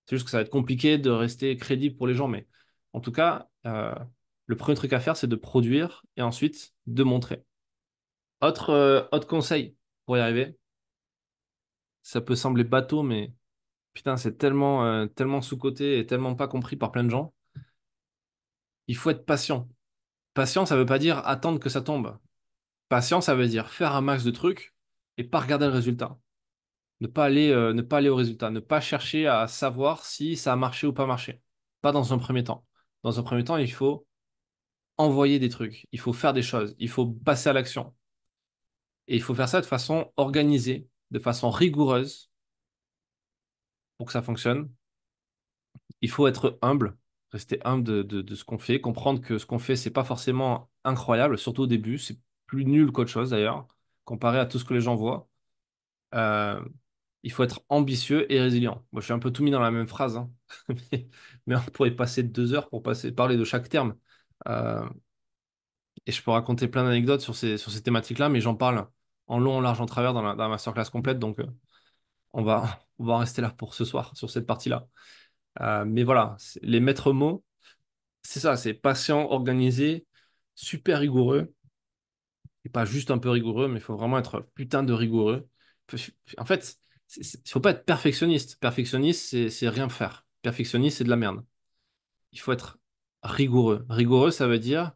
C'est juste que ça va être compliqué de rester crédible pour les gens, mais en tout cas, le premier truc à faire, c'est de produire et ensuite de montrer. Autre conseil pour y arriver, ça peut sembler bateau, mais putain, c'est tellement sous-coté et tellement pas compris par plein de gens. Il faut être patient. Patient, ça veut pas dire attendre que ça tombe. Patient, ça veut dire faire un max de trucs et pas regarder le résultat. Ne pas aller au résultat, ne pas chercher à savoir si ça a marché ou pas marché. Pas dans un premier temps. Dans un premier temps, il faut envoyer des trucs, il faut faire des choses, il faut passer à l'action. Et il faut faire ça de façon organisée, de façon rigoureuse pour que ça fonctionne. Il faut être humble, rester humble de ce qu'on fait, comprendre que ce qu'on fait, c'est pas forcément incroyable, surtout au début, c'est plus nul qu'autre chose d'ailleurs, comparé à tout ce que les gens voient. Euh, il faut être ambitieux et résilient. Moi, je suis un peu tout mis dans la même phrase, hein. mais, mais on pourrait passer 2 heures pour parler de chaque terme. Euh, et je peux raconter plein d'anecdotes sur ces thématiques-là, mais j'en parle en long, en large, en travers dans la masterclass complète. Donc, on va en rester là pour ce soir, sur cette partie-là. Mais voilà, les maîtres mots, c'est ça, c'est patient, organisé, super rigoureux. Et pas juste un peu rigoureux, mais il faut vraiment être putain de rigoureux. En fait, il faut pas être perfectionniste. Perfectionniste, c'est rien faire. Perfectionniste, c'est de la merde. Il faut être rigoureux. Rigoureux, ça veut dire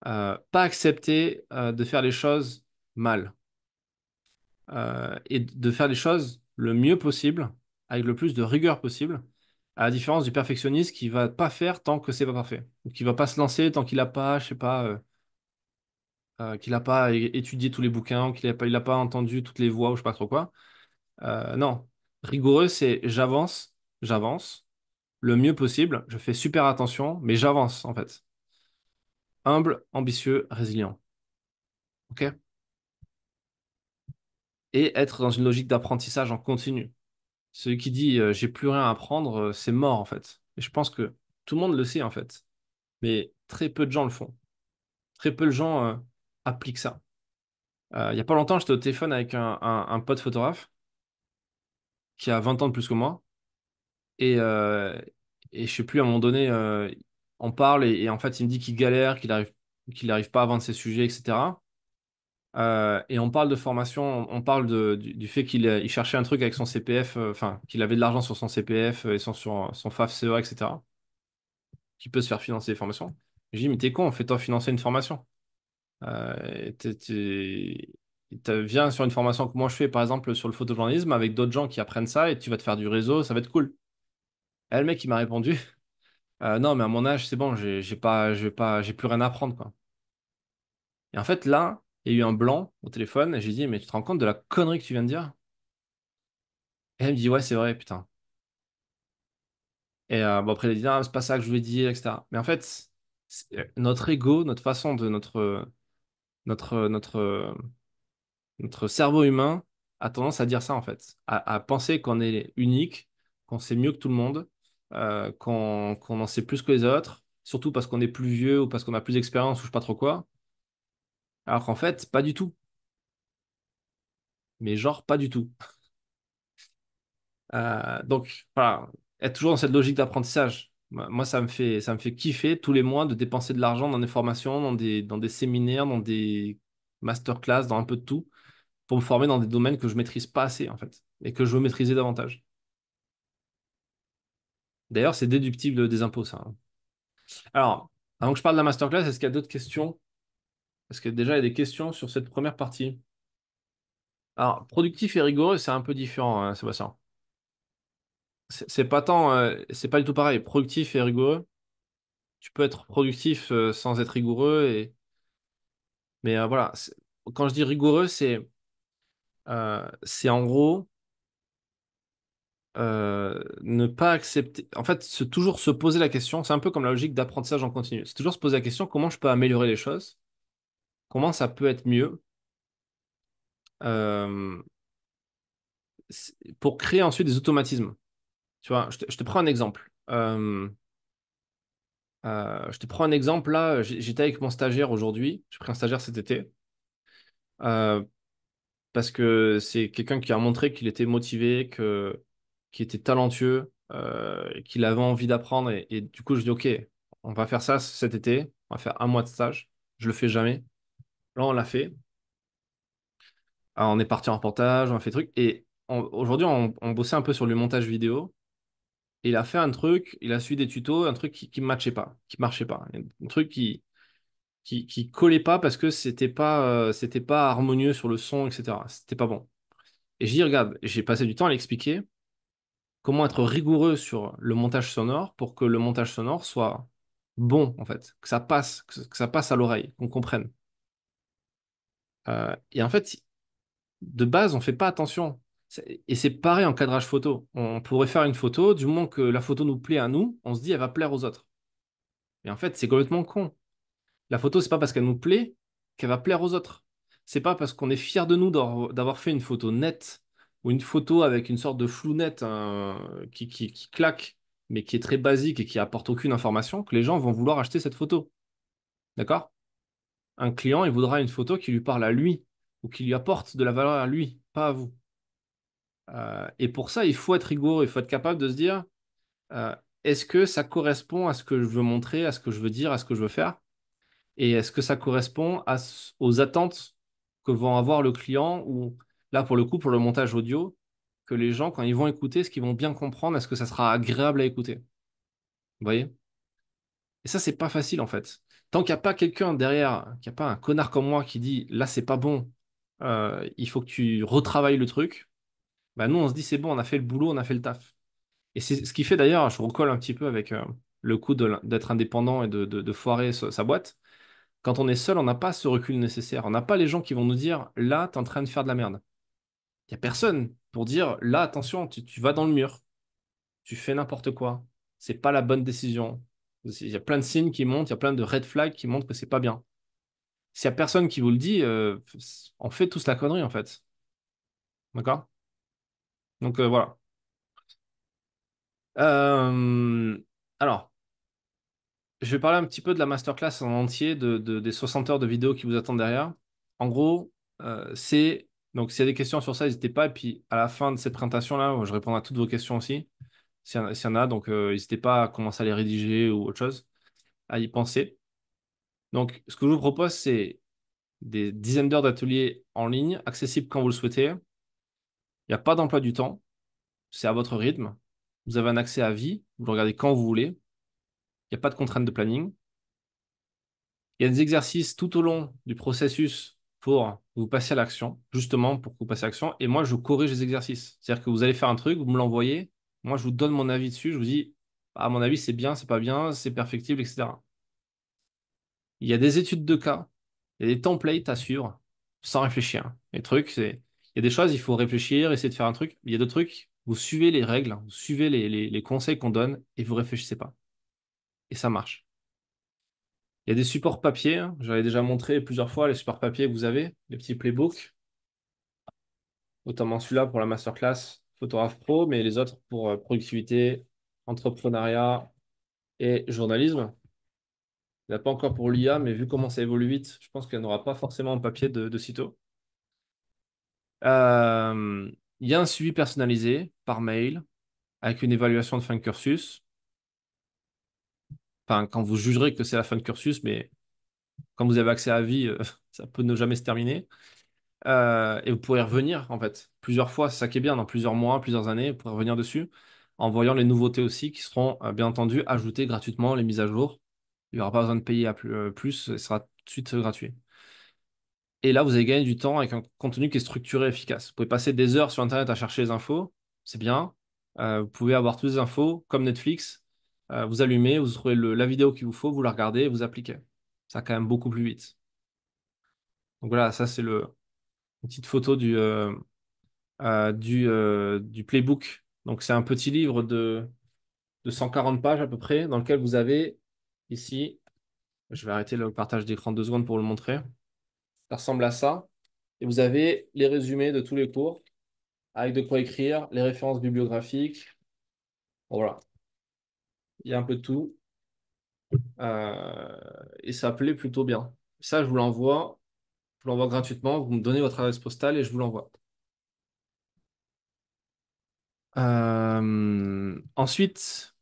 pas accepter de faire les choses mal. Et de faire les choses le mieux possible, avec le plus de rigueur possible, à la différence du perfectionniste qui va pas faire tant que c'est pas parfait. Ou qui va pas se lancer tant qu'il a pas, je sais pas, qu'il a pas étudié tous les bouquins, ou qu'il a pas entendu toutes les voix, ou je sais pas trop quoi. Non. Rigoureux, c'est j'avance, j'avance. le mieux possible, je fais super attention, mais j'avance en fait. Humble, ambitieux, résilient. OK? Et être dans une logique d'apprentissage en continu. Celui qui dit j'ai plus rien à apprendre, c'est mort en fait. Et je pense que tout le monde le sait en fait, mais très peu de gens le font. Très peu de gens appliquent ça. Il y a pas longtemps, j'étais au téléphone avec un pote photographe qui a 20 ans de plus que moi. Et, euh, et je sais plus, à un moment donné, on parle et en fait, il me dit qu'il galère, qu'il arrive pas à vendre ses sujets, etc. Et on parle de formation, on parle du fait il cherchait un truc avec son CPF, enfin, qu'il avait de l'argent sur son CPF et sur son FAF CEA, etc., qui peut se faire financer des formations. Je dis, mais t'es con, fais-toi financer une formation. Euh, t'es- t'es- Viens sur une formation que moi je fais, par exemple, sur le photojournalisme, avec d'autres gens qui apprennent ça et tu vas te faire du réseau, ça va être cool. Et le mec, il m'a répondu. Non, mais à mon âge, c'est bon, j'ai plus rien à apprendre, quoi. Et en fait, là, il y a eu un blanc au téléphone, et j'ai dit, mais tu te rends compte de la connerie que tu viens de dire? Et elle me dit, ouais, c'est vrai, putain. Et bon, après, elle a dit, ah, c'est pas ça que je voulais dire, etc. Mais en fait, notre ego, notre façon de notre, notre, notre cerveau humain a tendance à dire ça, en fait. À penser qu'on est unique, qu'on sait mieux que tout le monde, qu'on en sait plus que les autres, surtout parce qu'on est plus vieux ou parce qu'on a plus d'expérience ou je sais pas trop quoi. Alors qu'en fait, pas du tout. Mais genre pas du tout. Donc, voilà, être toujours dans cette logique d'apprentissage. Moi, ça me fait kiffer tous les mois de dépenser de l'argent dans des formations, dans des séminaires, dans des masterclass, dans un peu de tout, pour me former dans des domaines que je maîtrise pas assez, en fait, et que je veux maîtriser davantage. D'ailleurs, c'est déductible des impôts, ça, hein. Alors, avant que je parle de la masterclass, est-ce qu'il y a d'autres questions? Parce que déjà, il y a des questions sur cette première partie. Alors, productif et rigoureux, c'est un peu différent, hein, Sébastien. C'est pas tant, c'est pas du tout pareil. Productif et rigoureux. Tu peux être productif sans être rigoureux mais voilà. Quand je dis rigoureux, c'est en gros ne pas accepter. En fait, toujours se poser la question. C'est un peu comme la logique d'apprentissage en continu. C'est toujours se poser la question comment je peux améliorer les choses, comment ça peut être mieux, euh, pour créer ensuite des automatismes. Tu vois, je te prends un exemple. Je te prends un exemple là. J'étais avec mon stagiaire aujourd'hui. J'ai pris un stagiaire cet été. Euh, Parce que c'est quelqu'un qui a montré qu'il était motivé, qu'il était talentueux, qu'il avait envie d'apprendre. Et du coup, je dis, OK, on va faire ça cet été. On va faire un mois de stage. Je le fais jamais. Là, on l'a fait. Alors, on est parti en reportage, on a fait truc. Et aujourd'hui, on bossait un peu sur le montage vidéo. Et il a fait un truc, il a suivi des tutos, un truc qui ne matchait pas, qui marchait pas. Un truc qui collait pas parce que c'était pas harmonieux sur le son, etc. C'était pas bon. Et je dis, regarde, j'ai passé du temps à l'expliquer comment être rigoureux sur le montage sonore pour que le montage sonore soit bon, en fait, que ça passe, que ça passe à l'oreille, qu'on comprenne. Et en fait, de base, on fait pas attention. Et c'est pareil en cadrage photo. On pourrait faire une photo, du moment que la photo nous plaît à nous, on se dit, elle va plaire aux autres. Et en fait, c'est complètement con. La photo, c'est pas parce qu'elle nous plaît qu'elle va plaire aux autres. C'est pas parce qu'on est fier de nous d'avoir fait une photo nette ou une photo avec une sorte de flou net qui claque, mais qui est très basique et qui apporte aucune information que les gens vont vouloir acheter cette photo. D'accord? Un client, il voudra une photo qui lui parle à lui ou qui lui apporte de la valeur à lui, pas à vous. Et pour ça, il faut être rigoureux, il faut être capable de se dire, euh, est-ce que ça correspond à ce que je veux montrer, à ce que je veux dire, à ce que je veux faire? Et est-ce que ça correspond aux attentes que vont avoir le client ou là, pour le coup, pour le montage audio, que les gens, quand ils vont écouter, est-ce qu'ils vont bien comprendre, est-ce que ça sera agréable à écouter? Vous voyez? Et ça, c'est pas facile en fait. Tant qu'il n'y a pas quelqu'un derrière, qu'il n'y a pas un connard comme moi qui dit là, c'est pas bon, il faut que tu retravailles le truc, bah nous, on se dit c'est bon, on a fait le boulot, on a fait le taf. Et c'est ce qui fait d'ailleurs, je recolle un petit peu avec le coup d'être indépendant et de foirer sa boîte. Quand on est seul, on n'a pas ce recul nécessaire. On n'a pas les gens qui vont nous dire, là, tu es en train de faire de la merde. Il n'y a personne pour dire, là, attention, tu vas dans le mur, tu fais n'importe quoi. c'est pas la bonne décision. Il y a plein de signes qui montent, il y a plein de red flags qui montrent que c'est pas bien. S'il y a personne qui vous le dit, on fait tous la connerie en fait. D'accord? Donc voilà. Euh, alors, je vais parler un petit peu de la masterclass en entier, des 60 heures de vidéo qui vous attendent derrière. En gros, c'est... Donc, s'il y a des questions sur ça, n'hésitez pas. Et puis, à la fin de cette présentation-là, je répondrai à toutes vos questions aussi, s'il y en a. Donc, n'hésitez pas à commencer à les rédiger ou autre chose, à y penser. Donc, ce que je vous propose, c'est des dizaines d'heures d'ateliers en ligne, accessibles quand vous le souhaitez. Il n'y a pas d'emploi du temps, c'est à votre rythme. Vous avez un accès à vie, vous le regardez quand vous voulez. Il n'y a pas de contrainte de planning. Il y a des exercices tout au long du processus pour vous passer à l'action, justement pour que vous passiez à l'action. Et moi, je corrige les exercices. C'est-à-dire que vous allez faire un truc, vous me l'envoyez. Moi, je vous donne mon avis dessus. Je vous dis, à mon avis, c'est bien, c'est pas bien, c'est perfectible, etc. Il y a des études de cas, il y a des templates à suivre sans réfléchir. Les trucs, c'est, il y a des choses, il faut réfléchir, essayer de faire un truc. Il y a d'autres trucs, vous suivez les règles, vous suivez les conseils qu'on donne et vous réfléchissez pas. Et ça marche. Il y a des supports papier, hein. J'avais déjà montré plusieurs fois les supports papier que vous avez, les petits playbooks, notamment celui-là pour la masterclass photographe pro, mais les autres pour productivité, entrepreneuriat et journalisme. Il n'y en a pas encore pour l'IA, mais vu comment ça évolue vite, je pense qu'il n'y en aura pas forcément en papier de sitôt. Euh, il y a un suivi personnalisé par mail avec une évaluation de fin de cursus. Enfin, quand vous jugerez que c'est la fin de cursus, mais quand vous avez accès à vie, ça peut ne jamais se terminer. Et vous pourrez revenir, en fait, plusieurs fois. C'est ça qui est bien, dans plusieurs mois, plusieurs années, vous pourrez revenir dessus en voyant les nouveautés aussi qui seront, bien entendu, ajoutées gratuitement, les mises à jour. Il n'y aura pas besoin de payer plus, ce sera tout de suite gratuit. Et là, vous allez gagner du temps avec un contenu qui est structuré et efficace. Vous pouvez passer des heures sur Internet à chercher les infos, c'est bien. Vous pouvez avoir toutes les infos, comme Netflix. Vous allumez, vous trouvez la vidéo qu'il vous faut, vous la regardez et vous appliquez. Ça va quand même beaucoup plus vite. Donc voilà, ça c'est une petite photo du playbook. Donc c'est un petit livre de 140 pages à peu près, dans lequel vous avez ici, je vais arrêter le partage d'écran 2 secondes pour le montrer. Ça ressemble à ça. Et vous avez les résumés de tous les cours, avec de quoi écrire, les références bibliographiques. Bon, voilà, il y a un peu de tout. Et ça plaît plutôt bien. Ça, je vous l'envoie gratuitement. Vous me donnez votre adresse postale et je vous l'envoie. Ensuite,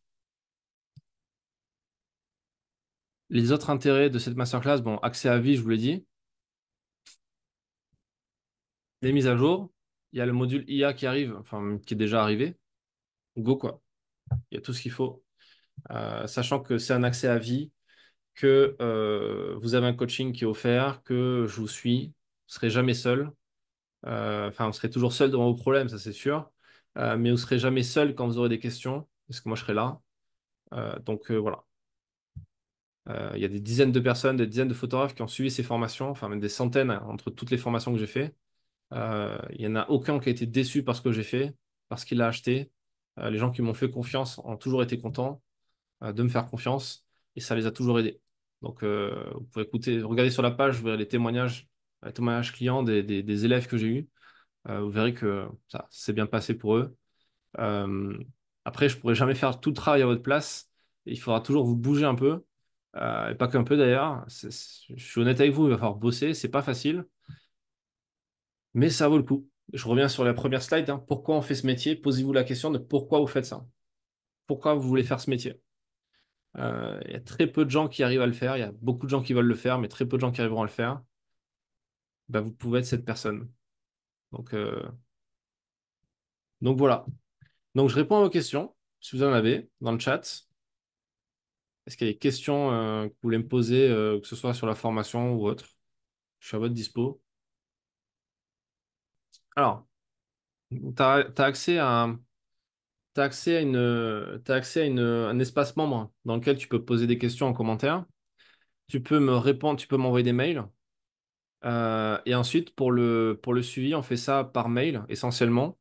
les autres intérêts de cette masterclass, bon, accès à vie, je vous l'ai dit. Les mises à jour, il y a le module IA qui arrive, enfin, qui est déjà arrivé. Go, quoi. Il y a tout ce qu'il faut. Sachant que c'est un accès à vie, que vous avez un coaching qui est offert, que je vous suis, vous ne serez jamais seul. Enfin, vous serez toujours seul devant vos problèmes, ça c'est sûr. Mais vous ne serez jamais seul quand vous aurez des questions, parce que moi je serai là. Donc voilà. Il y a des dizaines de personnes, des dizaines de photographes qui ont suivi ces formations, enfin même des centaines hein, entre toutes les formations que j'ai fait. Il n'y en a aucun qui a été déçu par ce que j'ai fait, parce qu'il l'a acheté. Les gens qui m'ont fait confiance ont toujours été contents de me faire confiance et ça les a toujours aidés. Donc, vous pouvez écouter, regarder sur la page, vous verrez les témoignages clients des élèves que j'ai eus. Vous verrez que ça s'est bien passé pour eux. Euh, Après, je pourrais jamais faire tout le travail à votre place. Il faudra toujours vous bouger un peu, et pas qu'un peu d'ailleurs. Je suis honnête avec vous, il va falloir bosser, c'est pas facile, mais ça vaut le coup. Je reviens sur la première slide, hein. Pourquoi on fait ce métier? Posez-vous la question de pourquoi vous faites ça. Pourquoi vous voulez faire ce métier? Il y a très peu de gens qui arrivent à le faire. Il y a beaucoup de gens qui veulent le faire, mais très peu de gens qui arriveront à le faire. Ben, vous pouvez être cette personne. Donc, euh, donc voilà. Donc je réponds à vos questions, si vous en avez, dans le chat. Est-ce qu'il y a des questions que vous voulez me poser, que ce soit sur la formation ou autre? Je suis à votre dispo. Alors, tu as accès à un espace membre dans lequel tu peux poser des questions en commentaire. Tu peux me répondre, tu peux m'envoyer des mails. Et ensuite, pour le suivi, on fait ça par mail essentiellement.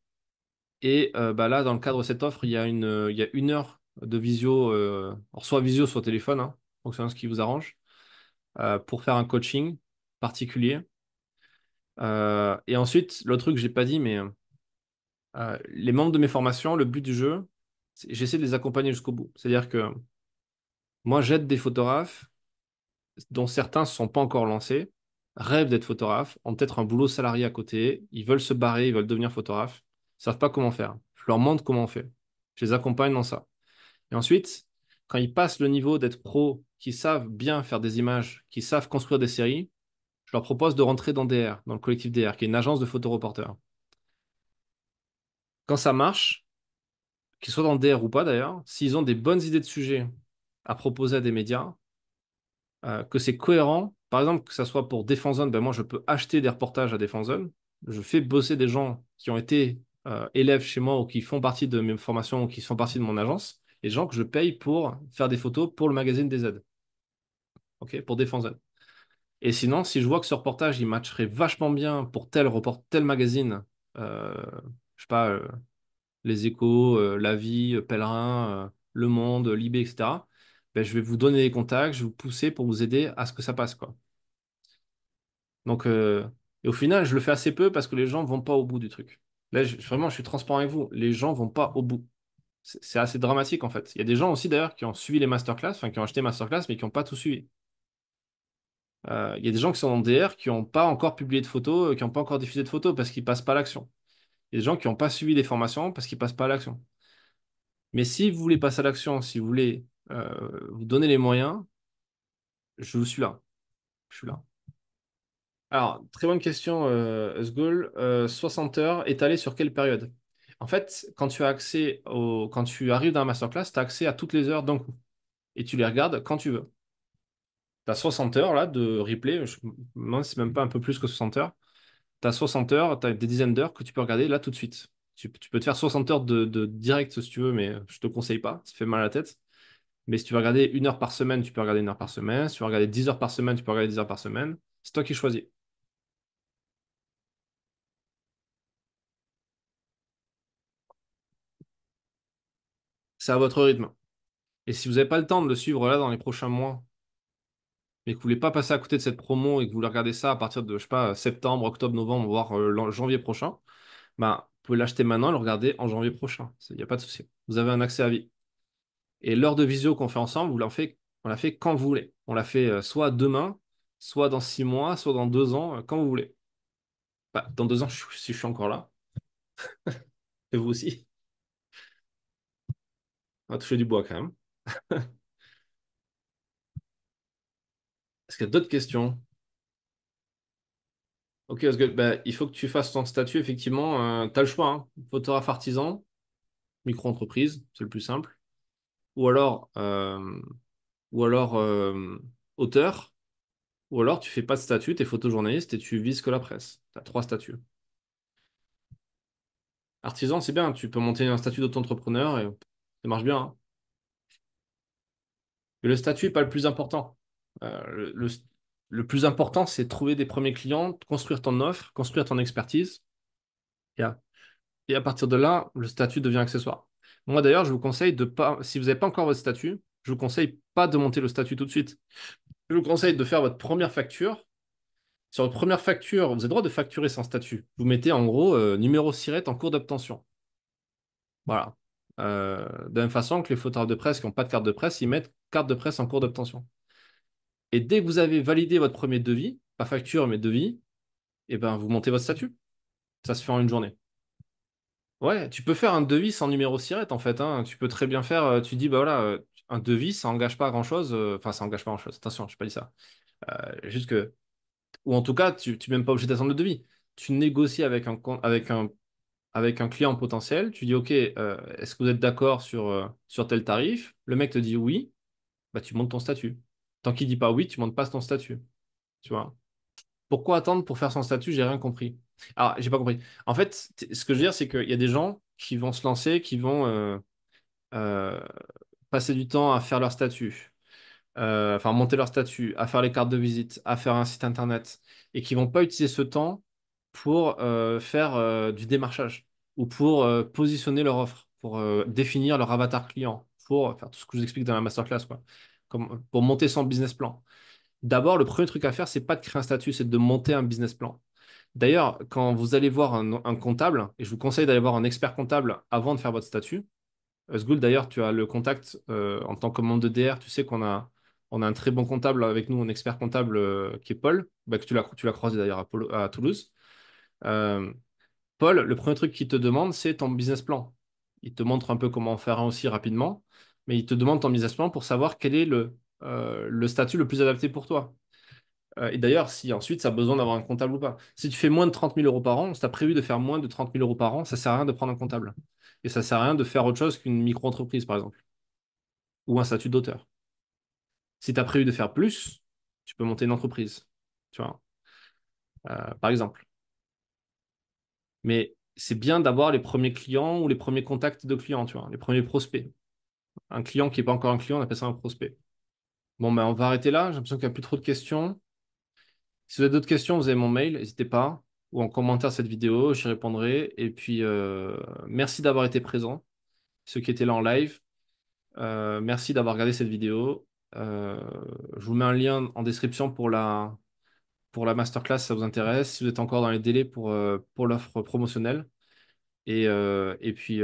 Et bah là, dans le cadre de cette offre, il y a 1 heure de visio, alors soit visio, soit téléphone, hein, en fonction de ce qui vous arrange, pour faire un coaching particulier. Et ensuite, l'autre truc que j'ai pas dit, mais les membres de mes formations, le but du jeu, j'essaie de les accompagner jusqu'au bout. C'est-à-dire que moi, j'aide des photographes dont certains ne sont pas encore lancés, rêvent d'être photographes, ont peut-être un boulot salarié à côté, ils veulent se barrer, ils veulent devenir photographes, ils savent pas comment faire. Je leur montre comment on fait. Je les accompagne dans ça. Et ensuite, quand ils passent le niveau d'être pros, qui savent bien faire des images, qui savent construire des séries, je leur propose de rentrer dans DR, dans le collectif DR, qui est une agence de photoreporters. Quand ça marche, qu'ils soient dans DR ou pas d'ailleurs, s'ils ont des bonnes idées de sujets à proposer à des médias, que c'est cohérent. Par exemple, que ça soit pour Défense Zone, ben moi je peux acheter des reportages à Défense Zone. Je fais bosser des gens qui ont été élèves chez moi ou qui font partie de mes formations ou qui font partie de mon agence, et des gens que je paye pour faire des photos pour le magazine des aides, ok, pour Défense Zone. Et sinon, si je vois que ce reportage il matcherait vachement bien pour tel magazine, euh, je sais pas, Les Échos, La Vie, Pèlerin, Le Monde, Libé, etc. Ben, je vais vous donner des contacts, je vais vous pousser pour vous aider à ce que ça passe, quoi. Donc, et au final, je le fais assez peu parce que les gens vont pas au bout du truc. Là, vraiment, je suis transparent avec vous. Les gens vont pas au bout. C'est assez dramatique, en fait. Il y a des gens aussi, d'ailleurs, qui ont suivi les masterclass, enfin, qui ont acheté masterclass, mais qui n'ont pas tout suivi. Il y a des gens qui sont en DR, qui n'ont pas encore publié de photos, qui n'ont pas encore diffusé de photos parce qu'ils passent pas à l'action. Il y a des gens qui n'ont pas suivi des formations parce qu'ils passent pas à l'action. Mais si vous voulez passer à l'action, si vous voulez vous donner les moyens, je suis là. Je suis là. Alors, très bonne question, Özgul. 60 heures étalées sur quelle période? En fait, quand tu arrives dans la masterclass, tu as accès à toutes les heures d'un coup. Et tu les regardes quand tu veux. Tu as 60 heures là de replay. Moi, c'est même pas un peu plus que 60 heures. Tu as 60 heures, tu as des dizaines d'heures que tu peux regarder là tout de suite. Tu peux te faire 60 heures de direct si tu veux, mais je te conseille pas. Ça fait mal à la tête. Mais si tu veux regarder 1 heure par semaine, tu peux regarder 1 heure par semaine. Si tu veux regarder 10 heures par semaine, tu peux regarder 10 heures par semaine. C'est toi qui choisis. C'est à votre rythme. Et si vous n'avez pas le temps de le suivre là dans les prochains mois, mais que vous voulez pas passer à côté de cette promo et que vous voulez regarder ça à partir de, je sais pas, septembre, octobre, novembre, voire janvier prochain, bah, vous pouvez l'acheter maintenant et le regarder en janvier prochain. Il n'y a pas de souci. Vous avez un accès à vie. Et l'heure de visio qu'on fait ensemble, on la fait quand vous voulez. On la fait soit demain, soit dans 6 mois, soit dans 2 ans, quand vous voulez. Bah, dans 2 ans, si je suis encore là, et vous aussi, on va toucher du bois quand même. Est-ce qu'il y a d'autres questions? Ok, parce que bah, il faut que tu fasses ton statut, effectivement. Tu as le choix, hein. Photographe artisan, micro-entreprise, c'est le plus simple. Ou alors, euh, ou alors auteur, ou alors tu fais pas de statut, tu es photojournaliste et tu vises que la presse. Tu as 3 statuts. Artisan, c'est bien, tu peux monter un statut d'auto-entrepreneur et ça marche bien, hein. Mais le statut n'est pas le plus important. Le plus important, c'est trouver des premiers clients, construire ton offre, construire ton expertise. Et Et à partir de là, le statut devient accessoire. Moi d'ailleurs, je vous conseille de pas, si vous n'avez pas encore votre statut, je vous conseille pas de monter le statut tout de suite. Je vous conseille de faire votre première facture. Sur votre première facture, vous avez le droit de facturer sans statut. Vous mettez en gros numéro SIRET en cours d'obtention. Voilà. De la même façon que les photographes de presse qui n'ont pas de carte de presse, ils mettent carte de presse en cours d'obtention. Et dès que vous avez validé votre premier devis, pas facture mais devis, et ben vous montez votre statut. Ça se fait en une journée. Ouais, tu peux faire un devis sans numéro SIRET en fait, hein. Tu peux très bien faire, tu dis, bah voilà, un devis, ça engage pas grand-chose. Enfin, ça engage pas grand-chose. Attention, je n'ai pas dit ça. Juste que, ou en tout cas, tu n'es même pas obligé d'attendre le devis. Tu négocies avec un client potentiel. Tu dis, OK, est-ce que vous êtes d'accord sur tel tarif? Le mec te dit oui, bah tu montes ton statut. Tant qu'il dit pas oui, tu montes pas ton statut. Tu vois? Pourquoi attendre pour faire son statut? J'ai rien compris. Alors, j'ai pas compris. En fait, ce que je veux dire, c'est qu'il y a des gens qui vont se lancer, qui vont euh, passer du temps à faire leur statut, enfin monter leur statut, à faire les cartes de visite, à faire un site internet, et qui vont pas utiliser ce temps pour faire du démarchage ou pour positionner leur offre, pour définir leur avatar client, pour faire tout ce que je vous explique dans la masterclass, quoi. Pour monter son business plan. D'abord, le premier truc à faire, c'est pas de créer un statut, c'est de monter un business plan. D'ailleurs, quand vous allez voir un comptable, et je vous conseille d'aller voir un expert comptable avant de faire votre statut, Sgul, d'ailleurs, tu as le contact en tant que membre de DR. Tu sais on a un très bon comptable avec nous, un expert comptable qui est Paul, bah, que tu l'as croisé d'ailleurs à Toulouse. Euh, Paul, le premier truc qu'il te demande, c'est ton business plan. Il te montre un peu comment en faire un aussi rapidement, mais il te demande ton business plan pour savoir quel est le statut le plus adapté pour toi. Et d'ailleurs, si ensuite ça a besoin d'avoir un comptable ou pas. Si tu fais moins de 30 000 € par an, si tu as prévu de faire moins de 30 000 € par an, ça sert à rien de prendre un comptable. Et ça sert à rien de faire autre chose qu'une micro-entreprise, par exemple, ou un statut d'auteur. Si tu as prévu de faire plus, tu peux monter une entreprise, tu vois, par exemple. Mais c'est bien d'avoir les premiers clients ou les premiers contacts de clients, tu vois, les premiers prospects. Un client qui n'est pas encore un client, on appelle ça un prospect. Bon, ben, on va arrêter là. J'ai l'impression qu'il n'y a plus trop de questions. Si vous avez d'autres questions, vous avez mon mail, n'hésitez pas, ou en commentaire cette vidéo, j'y répondrai. Et puis, merci d'avoir été présent, ceux qui étaient là en live. Merci d'avoir regardé cette vidéo. Euh, je vous mets un lien en description pour la masterclass si ça vous intéresse, si vous êtes encore dans les délais pour l'offre promotionnelle. Et puis,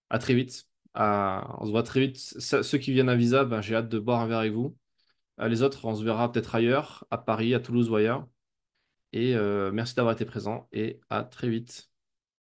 à très vite. On se voit très vite. Ceux qui viennent à Visa, ben, j'ai hâte de boire un verre avec vous. Les autres, on se verra peut-être ailleurs, à Paris, à Toulouse ou ailleurs. Et merci d'avoir été présent et à très vite.